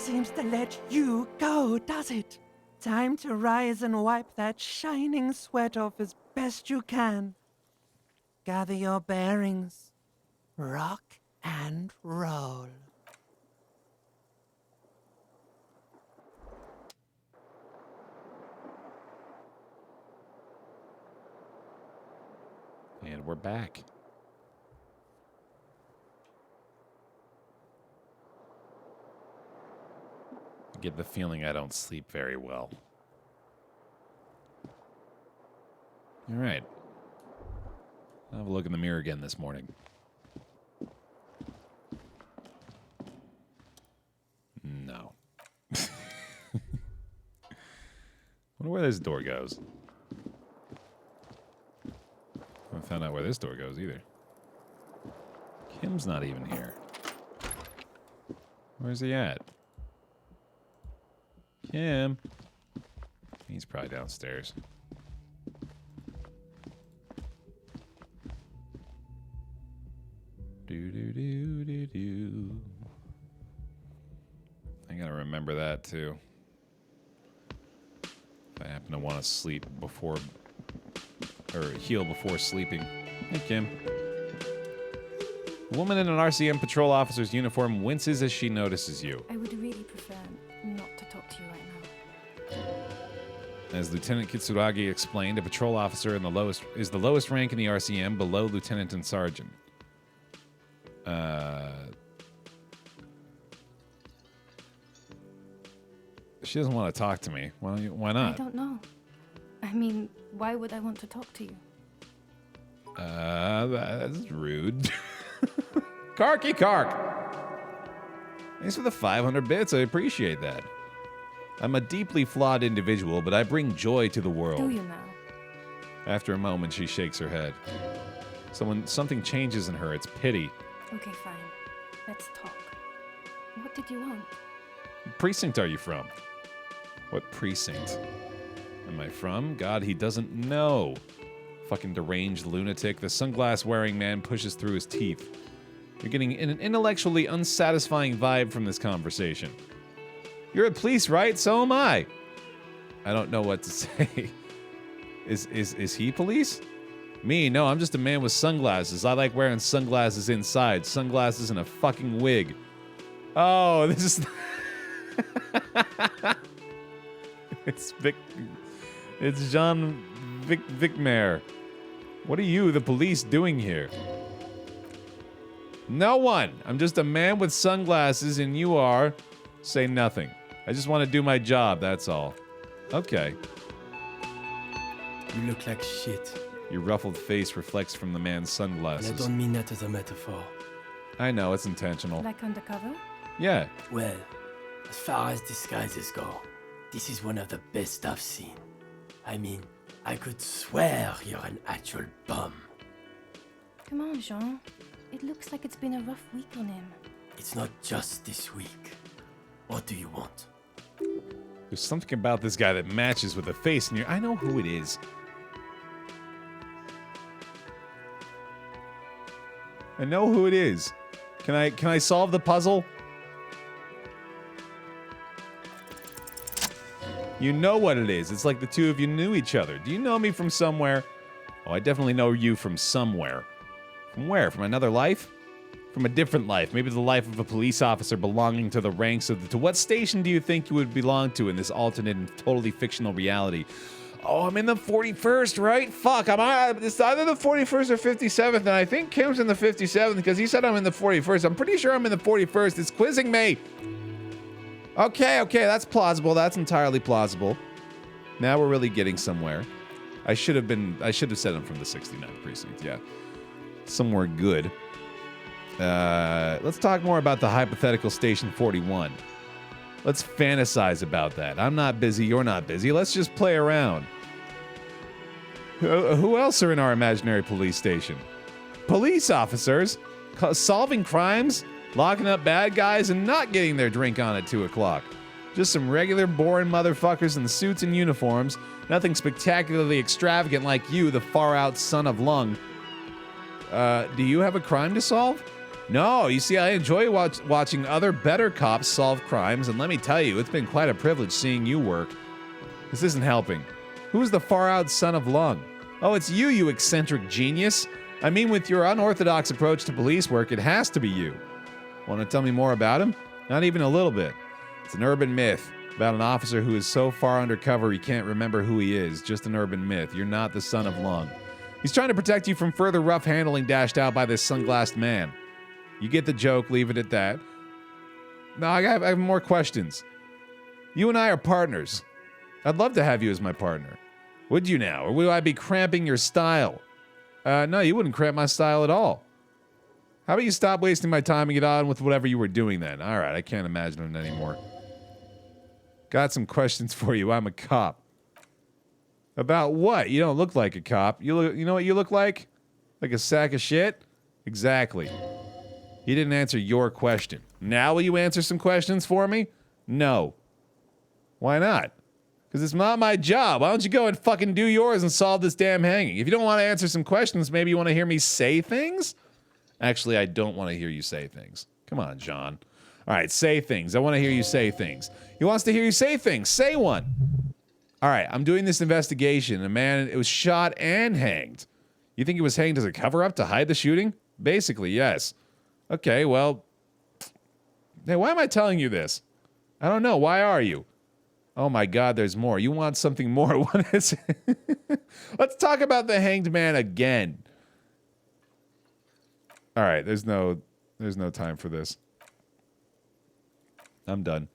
seems to let you go, does it? Time to rise and wipe that shining sweat off as best you can. Gather your bearings. Rock and roll. And we're back. I get the feeling I don't sleep very well. All right. I'll have a look in the mirror again this morning. No. Wonder where this door goes. Haven't found out where this door goes either. Kim's not even here. Where's he at? Kim. He's probably downstairs. Do. I gotta remember that too. If I happen to want to sleep before, or heal before sleeping. Hey, Kim. A woman in an RCM patrol officer's uniform winces as she notices you. I would really prefer not to talk to you right now. As Lieutenant Kitsuragi explained, a patrol officer is the lowest rank in the RCM, below lieutenant and sergeant. She doesn't want to talk to me. Why not? I don't know. I mean, why would I want to talk to you? That's rude. Karky Kark! Thanks for the 500 bits. I appreciate that. I'm a deeply flawed individual, but I bring joy to the world. Do you now? After a moment, she shakes her head. Something changes in her. It's pity. Okay, fine. Let's talk. What did you want? What precinct are you from? What precinct am I from? God, he doesn't know. Fucking deranged lunatic. The sunglass-wearing man pushes through his teeth. You're getting an intellectually unsatisfying vibe from this conversation. You're at police, right? So am I. I don't know what to say. Is he police? Me? No, I'm just a man with sunglasses. I like wearing sunglasses inside. Sunglasses and a fucking wig. Oh, this is... It's Jean Vicmaire. What are you, the police, doing here? No one. I'm just a man with sunglasses and you are... Say nothing. I just want to do my job, that's all. Okay. You look like shit. Your ruffled face reflects from the man's And sunglasses. I don't mean that as a metaphor. I know, it's intentional. Like undercover? Yeah. Well, as far as disguises go, this is one of the best I've seen. I mean, I could swear you're an actual bum. Come on, Jean. It looks like it's been a rough week on him. It's not just this week. What do you want? There's something about this guy that matches with the face, and I know who it is. I know who it is. Can I solve the puzzle? You know what it is. It's like the two of you knew each other. Do you know me from somewhere? Oh, I definitely know you from somewhere. From where? From another life? From a different life. Maybe the life of a police officer belonging to the ranks of the... To what station do you think you would belong to in this alternate and totally fictional reality? Oh, I'm in the 41st, right? Fuck, it's either the 41st or 57th, and I think Kim's in the 57th because he said I'm in the 41st. I'm pretty sure I'm in the 41st. It's quizzing me. Okay, that's plausible. That's entirely plausible. Now we're really getting somewhere. I should have said I'm from the 69th precinct, yeah. Somewhere good. Let's talk more about the hypothetical Station 41. Let's fantasize about that. I'm not busy, you're not busy. Let's just play around. Who else are in our imaginary police station? Police officers solving crimes, locking up bad guys, and not getting their drink on at 2 o'clock. Just some regular boring motherfuckers in suits and uniforms. Nothing spectacularly extravagant like you, the far-out son of Lung. Do you have a crime to solve? No, you see, I enjoy watching other better cops solve crimes, and let me tell you, it's been quite a privilege seeing you work. This isn't helping. Who's the far-out son of Lung? Oh, it's you, you eccentric genius. I mean, with your unorthodox approach to police work, it has to be you. Want to tell me more about him? Not even a little bit. It's an urban myth about an officer who is so far undercover he can't remember who he is. Just an urban myth. You're not the son of Lung. He's trying to protect you from further rough handling dashed out by this sunglassed man. You get the joke, leave it at that. No, I have more questions. You and I are partners. I'd love to have you as my partner. Would you now? Or would I be cramping your style? No, you wouldn't cramp my style at all. How about you stop wasting my time and get on with whatever you were doing then? All right, I can't imagine it anymore. Got some questions for you. I'm a cop. About what? You don't look like a cop. You know what you look like? Like a sack of shit? Exactly. He didn't answer your question. Now will you answer some questions for me? No. Why not? Because it's not my job. Why don't you go and fucking do yours and solve this damn hanging? If you don't want to answer some questions, maybe you want to hear me say things? Actually, I don't want to hear you say things. Come on, John. All right, say things. I want to hear you say things. He wants to hear you say things. Say one. All right, I'm doing this investigation. A man, it was shot and hanged. You think he was hanged as a cover-up to hide the shooting? Basically, yes. Okay, well, hey, why am I telling you this? I don't know. Why are you? Oh my God, there's more. You want something more? What is it? Let's talk about the hanged man again. All right, there's no time for this. I'm done.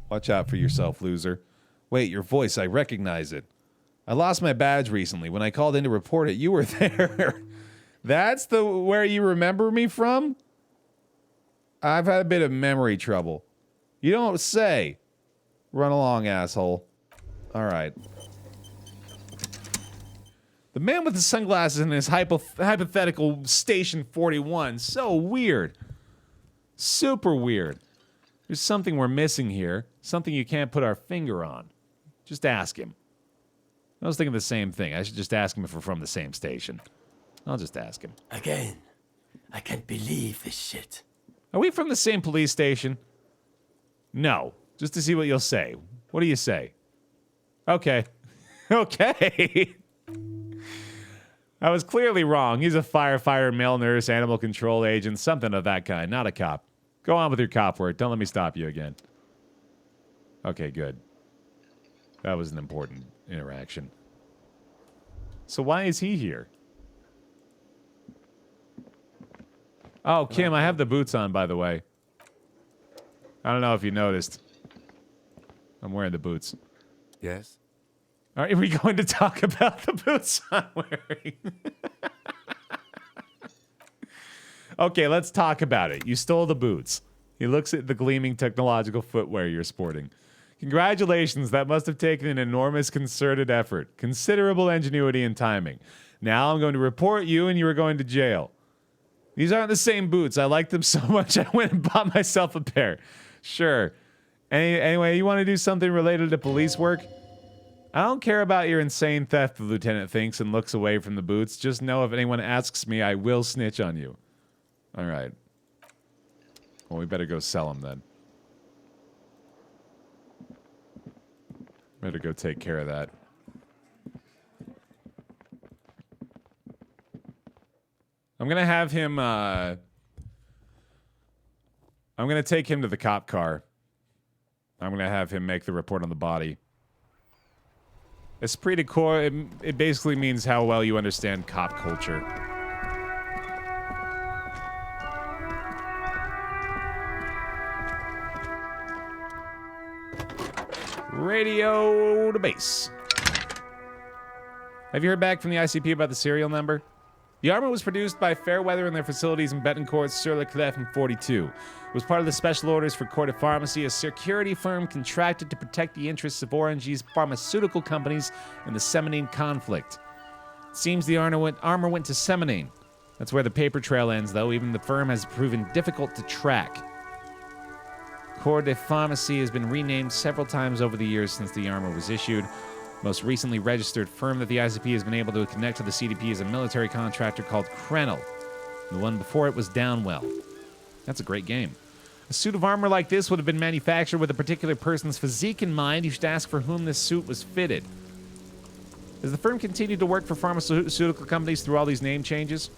Watch out for yourself, loser. Wait, your voice, I recognize it. I lost my badge recently. When I called in to report it, you were there. That's where you remember me from? I've had a bit of memory trouble. You don't say. Run along, asshole. All right. The man with the sunglasses in his hypothetical Station 41. So weird. Super weird. There's something we're missing here. Something you can't put our finger on. Just ask him. I was thinking the same thing. I should just ask him if we're from the same station. I'll just ask him. Again, I can't believe this shit. Are we from the same police station? No. Just to see what you'll say. What do you say? Okay. Okay. I was clearly wrong. He's a firefighter, male nurse, animal control agent, something of that kind. Not a cop. Go on with your cop work. Don't let me stop you again. Okay, good. That was an important interaction. So why is he here? Oh, Kim, I have the boots on, by the way. I don't know if you noticed. I'm wearing the boots. Yes? Are we going to talk about the boots I'm wearing? Okay, let's talk about it. You stole the boots. He looks at the gleaming technological footwear you're sporting. Congratulations, that must have taken an enormous concerted effort, considerable ingenuity and timing. Now I'm going to report you and you are going to jail. These aren't the same boots. I like them so much I went and bought myself a pair. Sure. Anyway, you want to do something related to police work? I don't care about your insane theft, the lieutenant thinks and looks away from the boots. Just know if anyone asks me, I will snitch on you. All right. Well, we better go sell them then. Better go take care of that. I'm going to have him, I'm going to take him to the cop car. I'm going to have him make the report on the body. Esprit de corps, it basically means how well you understand cop culture. Radio to base. Have you heard back from the ICP about the serial number? The armor was produced by Fairweather in their facilities in Betancourt, Sur-le-Clef in 42. It was part of the special orders for Corps de Pharmacy, a security firm contracted to protect the interests of Orange's pharmaceutical companies in the Seminine conflict. It seems the armor went to Seminine. That's where the paper trail ends, though. Even the firm has proven difficult to track. Corps de Pharmacy has been renamed several times over the years since the armor was issued. Most recently registered firm that the ICP has been able to connect to the CDP is a military contractor called Krenel. The one before it was Downwell. That's a great game. A suit of armor like this would have been manufactured with a particular person's physique in mind. You should ask for whom this suit was fitted. Has the firm continued to work for pharmaceutical companies through all these name changes?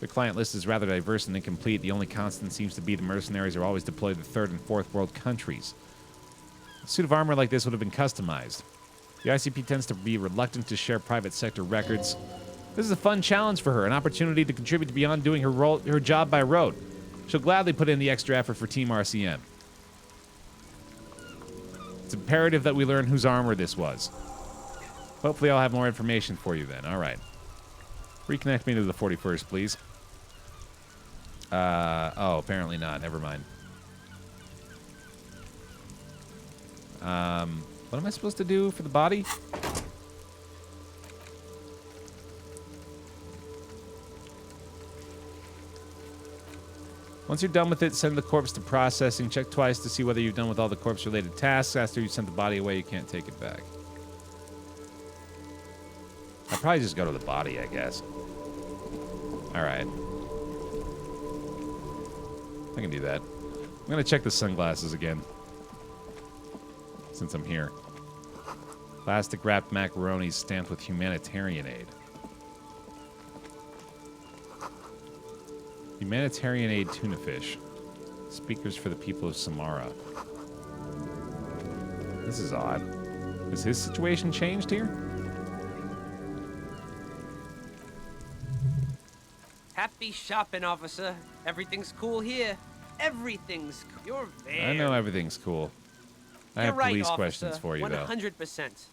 Their client list is rather diverse and incomplete. The only constant seems to be the mercenaries are always deployed to third and fourth world countries. A suit of armor like this would have been customized. The ICP tends to be reluctant to share private sector records. This is a fun challenge for her, an opportunity to contribute beyond doing her job by rote. She'll gladly put in the extra effort for Team RCM. It's imperative that we learn whose armor this was. Hopefully I'll have more information for you then. All right. Reconnect me to the 41st, please. Oh, apparently not. Never mind. What am I supposed to do for the body? Once you're done with it, send the corpse to processing. Check twice to see whether you've done with all the corpse-related tasks. After you sent the body away, you can't take it back. I'll probably just go to the body, I guess. Alright. I can do that. I'm going to check the sunglasses again. Since I'm here. Plastic-wrapped macaronis stamped with humanitarian aid. Humanitarian aid tuna fish. Speakers for the people of Samara. This is odd. Has his situation changed here? Happy shopping, officer. Everything's cool here. Everything's cool. You're there. I know everything's cool. I have right, police officer. questions for you, though. 100%.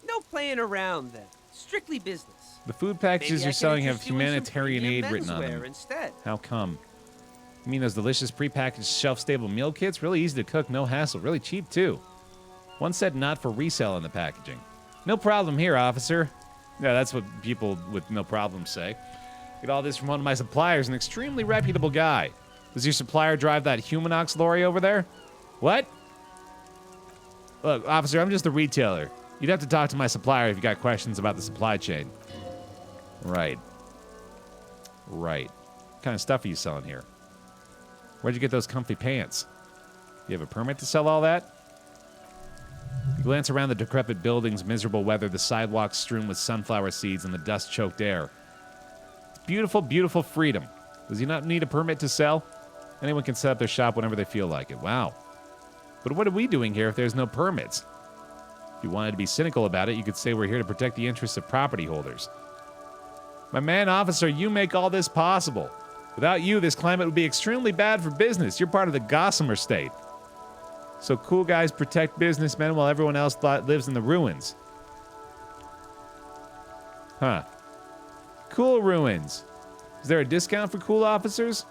No playing around, then. Strictly business. The food packages Maybe I you're can selling have interest you in some humanitarian premium aid written on menswear them. Instead. How come? You mean those delicious prepackaged shelf-stable meal kits? Really easy to cook, no hassle. Really cheap, too. One said not for resale in the packaging. No problem here, officer. Yeah, that's what people with no problem say. Get all this from one of my suppliers, an extremely reputable guy. Does your supplier drive that Humanox lorry over there? What? Look, officer, I'm just a retailer. You'd have to talk to my supplier if you got questions about the supply chain. Right. Right. What kind of stuff are you selling here? Where'd you get those comfy pants? You have a permit to sell all that? You glance around the decrepit buildings, miserable weather, the sidewalks strewn with sunflower seeds, and the dust-choked air. It's beautiful, beautiful freedom. Does he not need a permit to sell? Anyone can set up their shop whenever they feel like it. Wow. But what are we doing here if there's no permits? If you wanted to be cynical about it, you could say we're here to protect the interests of property holders. My man, officer, you make all this possible. Without you, this climate would be extremely bad for business. You're part of the Gossamer state. So cool guys protect businessmen while everyone else lives in the ruins. Huh. Cool ruins. Is there a discount for cool officers?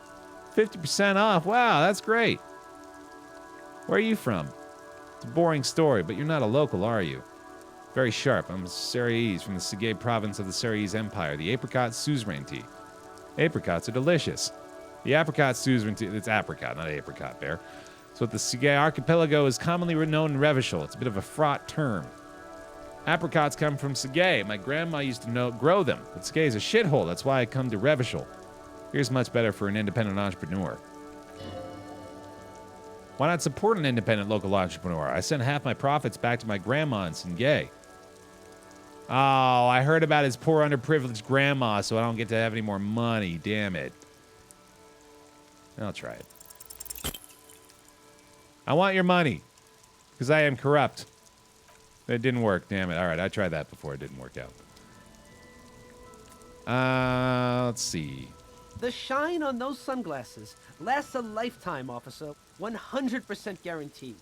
50% off. Wow, that's great. Where are you from? It's a boring story, but you're not a local, are you? Very sharp. I'm Ceres from the Sige province of the Ceres Empire, the apricot suzerainty. Apricots are delicious. The apricot suzerainty, it's apricot, not apricot, Baer. So the Sige archipelago is commonly known in Revachol. It's a bit of a fraught term. Apricots come from Sige. My grandma used to grow them, but Sige is a shithole. That's why I come to Revachol. Here's much better for an independent entrepreneur. Why not support an independent local entrepreneur? I send half my profits back to my grandma in Sige. Oh, I heard about his poor underprivileged grandma, so I don't get to have any more money. Damn it. I'll try it. I want your money, because I am corrupt. It didn't work, damn it. All right, I tried that before. It didn't work out. Let's see. The shine on those sunglasses lasts a lifetime, officer. 100% guaranteed.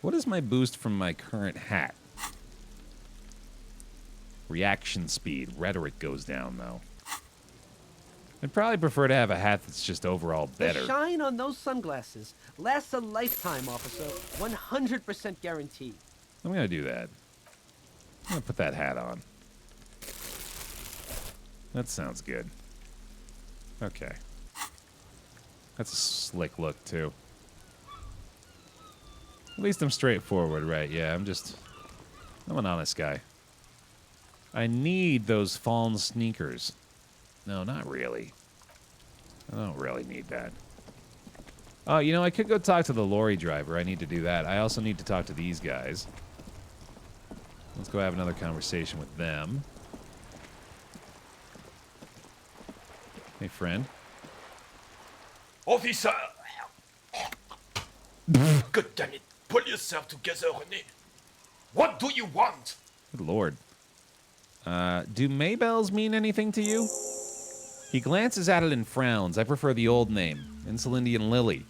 What is my boost from my current hat? Reaction speed. Rhetoric goes down, though. I'd probably prefer to have a hat that's just overall better. The shine on those sunglasses lasts a lifetime, officer. 100% guaranteed. I'm going to do that. I'm going to put that hat on. That sounds good. Okay. That's a slick look, too. At least I'm straightforward, right? Yeah, I'm an honest guy. I need those fallen sneakers. No, not really. I don't really need that. Oh, you know, I could go talk to the lorry driver. I need to do that. I also need to talk to these guys. Let's go have another conversation with them. Hey, friend. Officer! God damn it. Pull yourself together, René. What do you want? Good lord. Do Maybells mean anything to you? He glances at it and frowns. I prefer the old name, Insulindian Lily.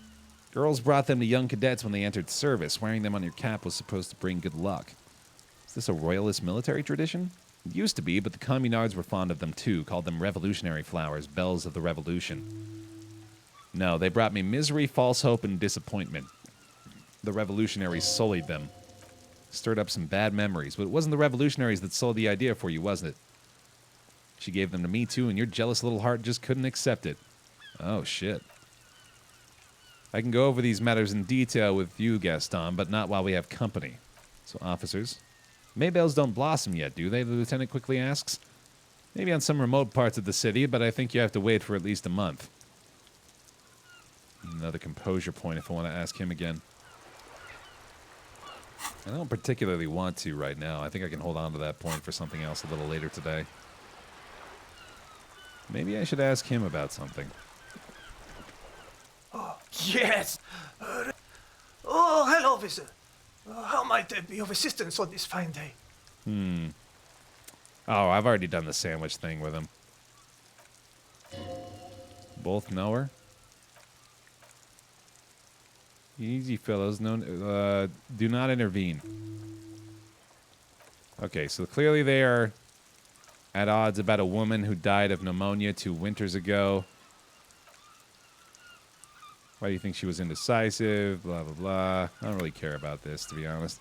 Girls brought them to young cadets when they entered service. Wearing them on your cap was supposed to bring good luck. Is this a royalist military tradition? It used to be, but the communards were fond of them too, called them revolutionary flowers, bells of the revolution. No, they brought me misery, false hope, and disappointment. The revolutionaries sullied them. Stirred up some bad memories, but it wasn't the revolutionaries that sold the idea for you, wasn't it? She gave them to me too, and your jealous little heart just couldn't accept it. Oh, shit. I can go over these matters in detail with you, Gaston, but not while we have company. So, officers, Maybells don't blossom yet, do they? The lieutenant quickly asks. Maybe on some remote parts of the city, but I think you have to wait for at least a month. Another composure point if I want to ask him again. I don't particularly want to right now. I think I can hold on to that point for something else a little later today. Maybe I should ask him about something. Oh, yes! Oh, hello, officer. How might I be of assistance on this fine day? Oh, I've already done the sandwich thing with him. Both know her? Easy, fellows. No, do not intervene. Okay, so clearly they are at odds about a woman who died of pneumonia 2 winters ago. Why do you think she was indecisive? Blah, blah, blah. I don't really care about this, to be honest.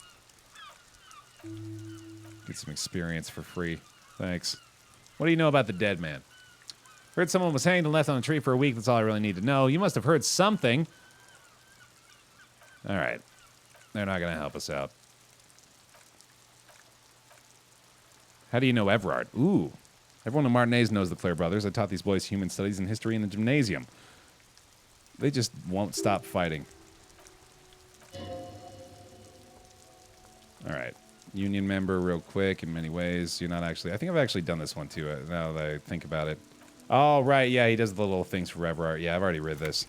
Get some experience for free. Thanks. What do you know about the dead man? Heard someone was hanged and left on a tree for a week. That's all I really need to know. You must have heard something. All right. They're not going to help us out. How do you know Everard? Ooh. Everyone in Martinez knows the Clare brothers. I taught these boys human studies and history in the gymnasium. They just won't stop fighting. All right. Union member real quick in many ways. You're not actually... I think I've actually done this one too, now that I think about it. Oh, right. Yeah, he does the little things for Everard. Yeah, I've already read this.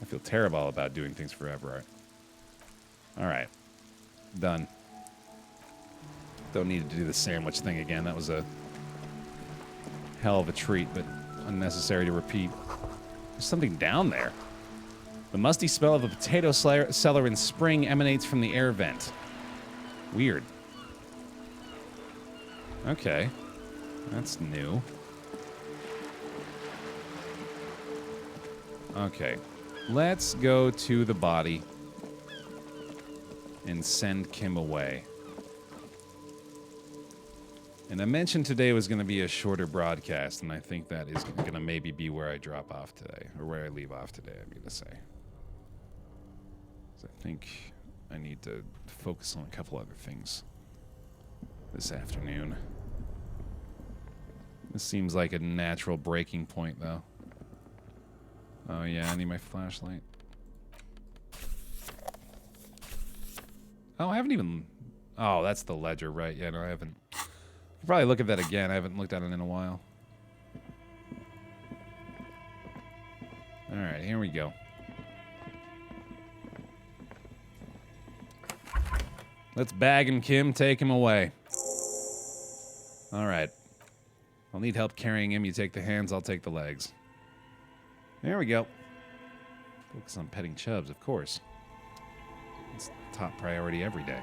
I feel terrible about doing things for Everard. All right. Done. Don't need to do the sandwich thing again. That was a hell of a treat, but unnecessary to repeat. There's something down there. The musty smell of a potato cellar in spring emanates from the air vent. Weird. Okay. That's new. Okay. Let's go to the body and send Kim away. And I mentioned today was going to be a shorter broadcast, and I think that is going to maybe be where I drop off today, or where I leave off today, I'm going to say. I think I need to focus on a couple other things this afternoon. This seems like a natural breaking point, though. Oh, yeah, I need my flashlight. Oh, I haven't even... Oh, that's the ledger, right? Yeah, no, I haven't... I'll probably look at that again. I haven't looked at it in a while. Alright, here we go. Let's bag him, Kim. Take him away. Alright. I'll need help carrying him. You take the hands, I'll take the legs. There we go. Focus on petting Chubbs, of course. It's top priority every day.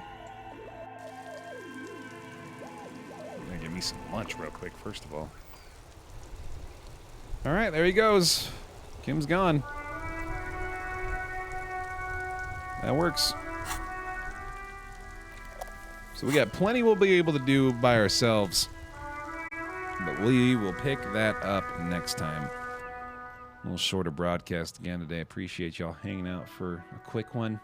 I'm gonna give me some lunch real quick, first of all. Alright, there he goes. Kim's gone. That works. So we got plenty we'll be able to do by ourselves. But we will pick that up next time. A little shorter broadcast again today. Appreciate y'all hanging out for a quick one.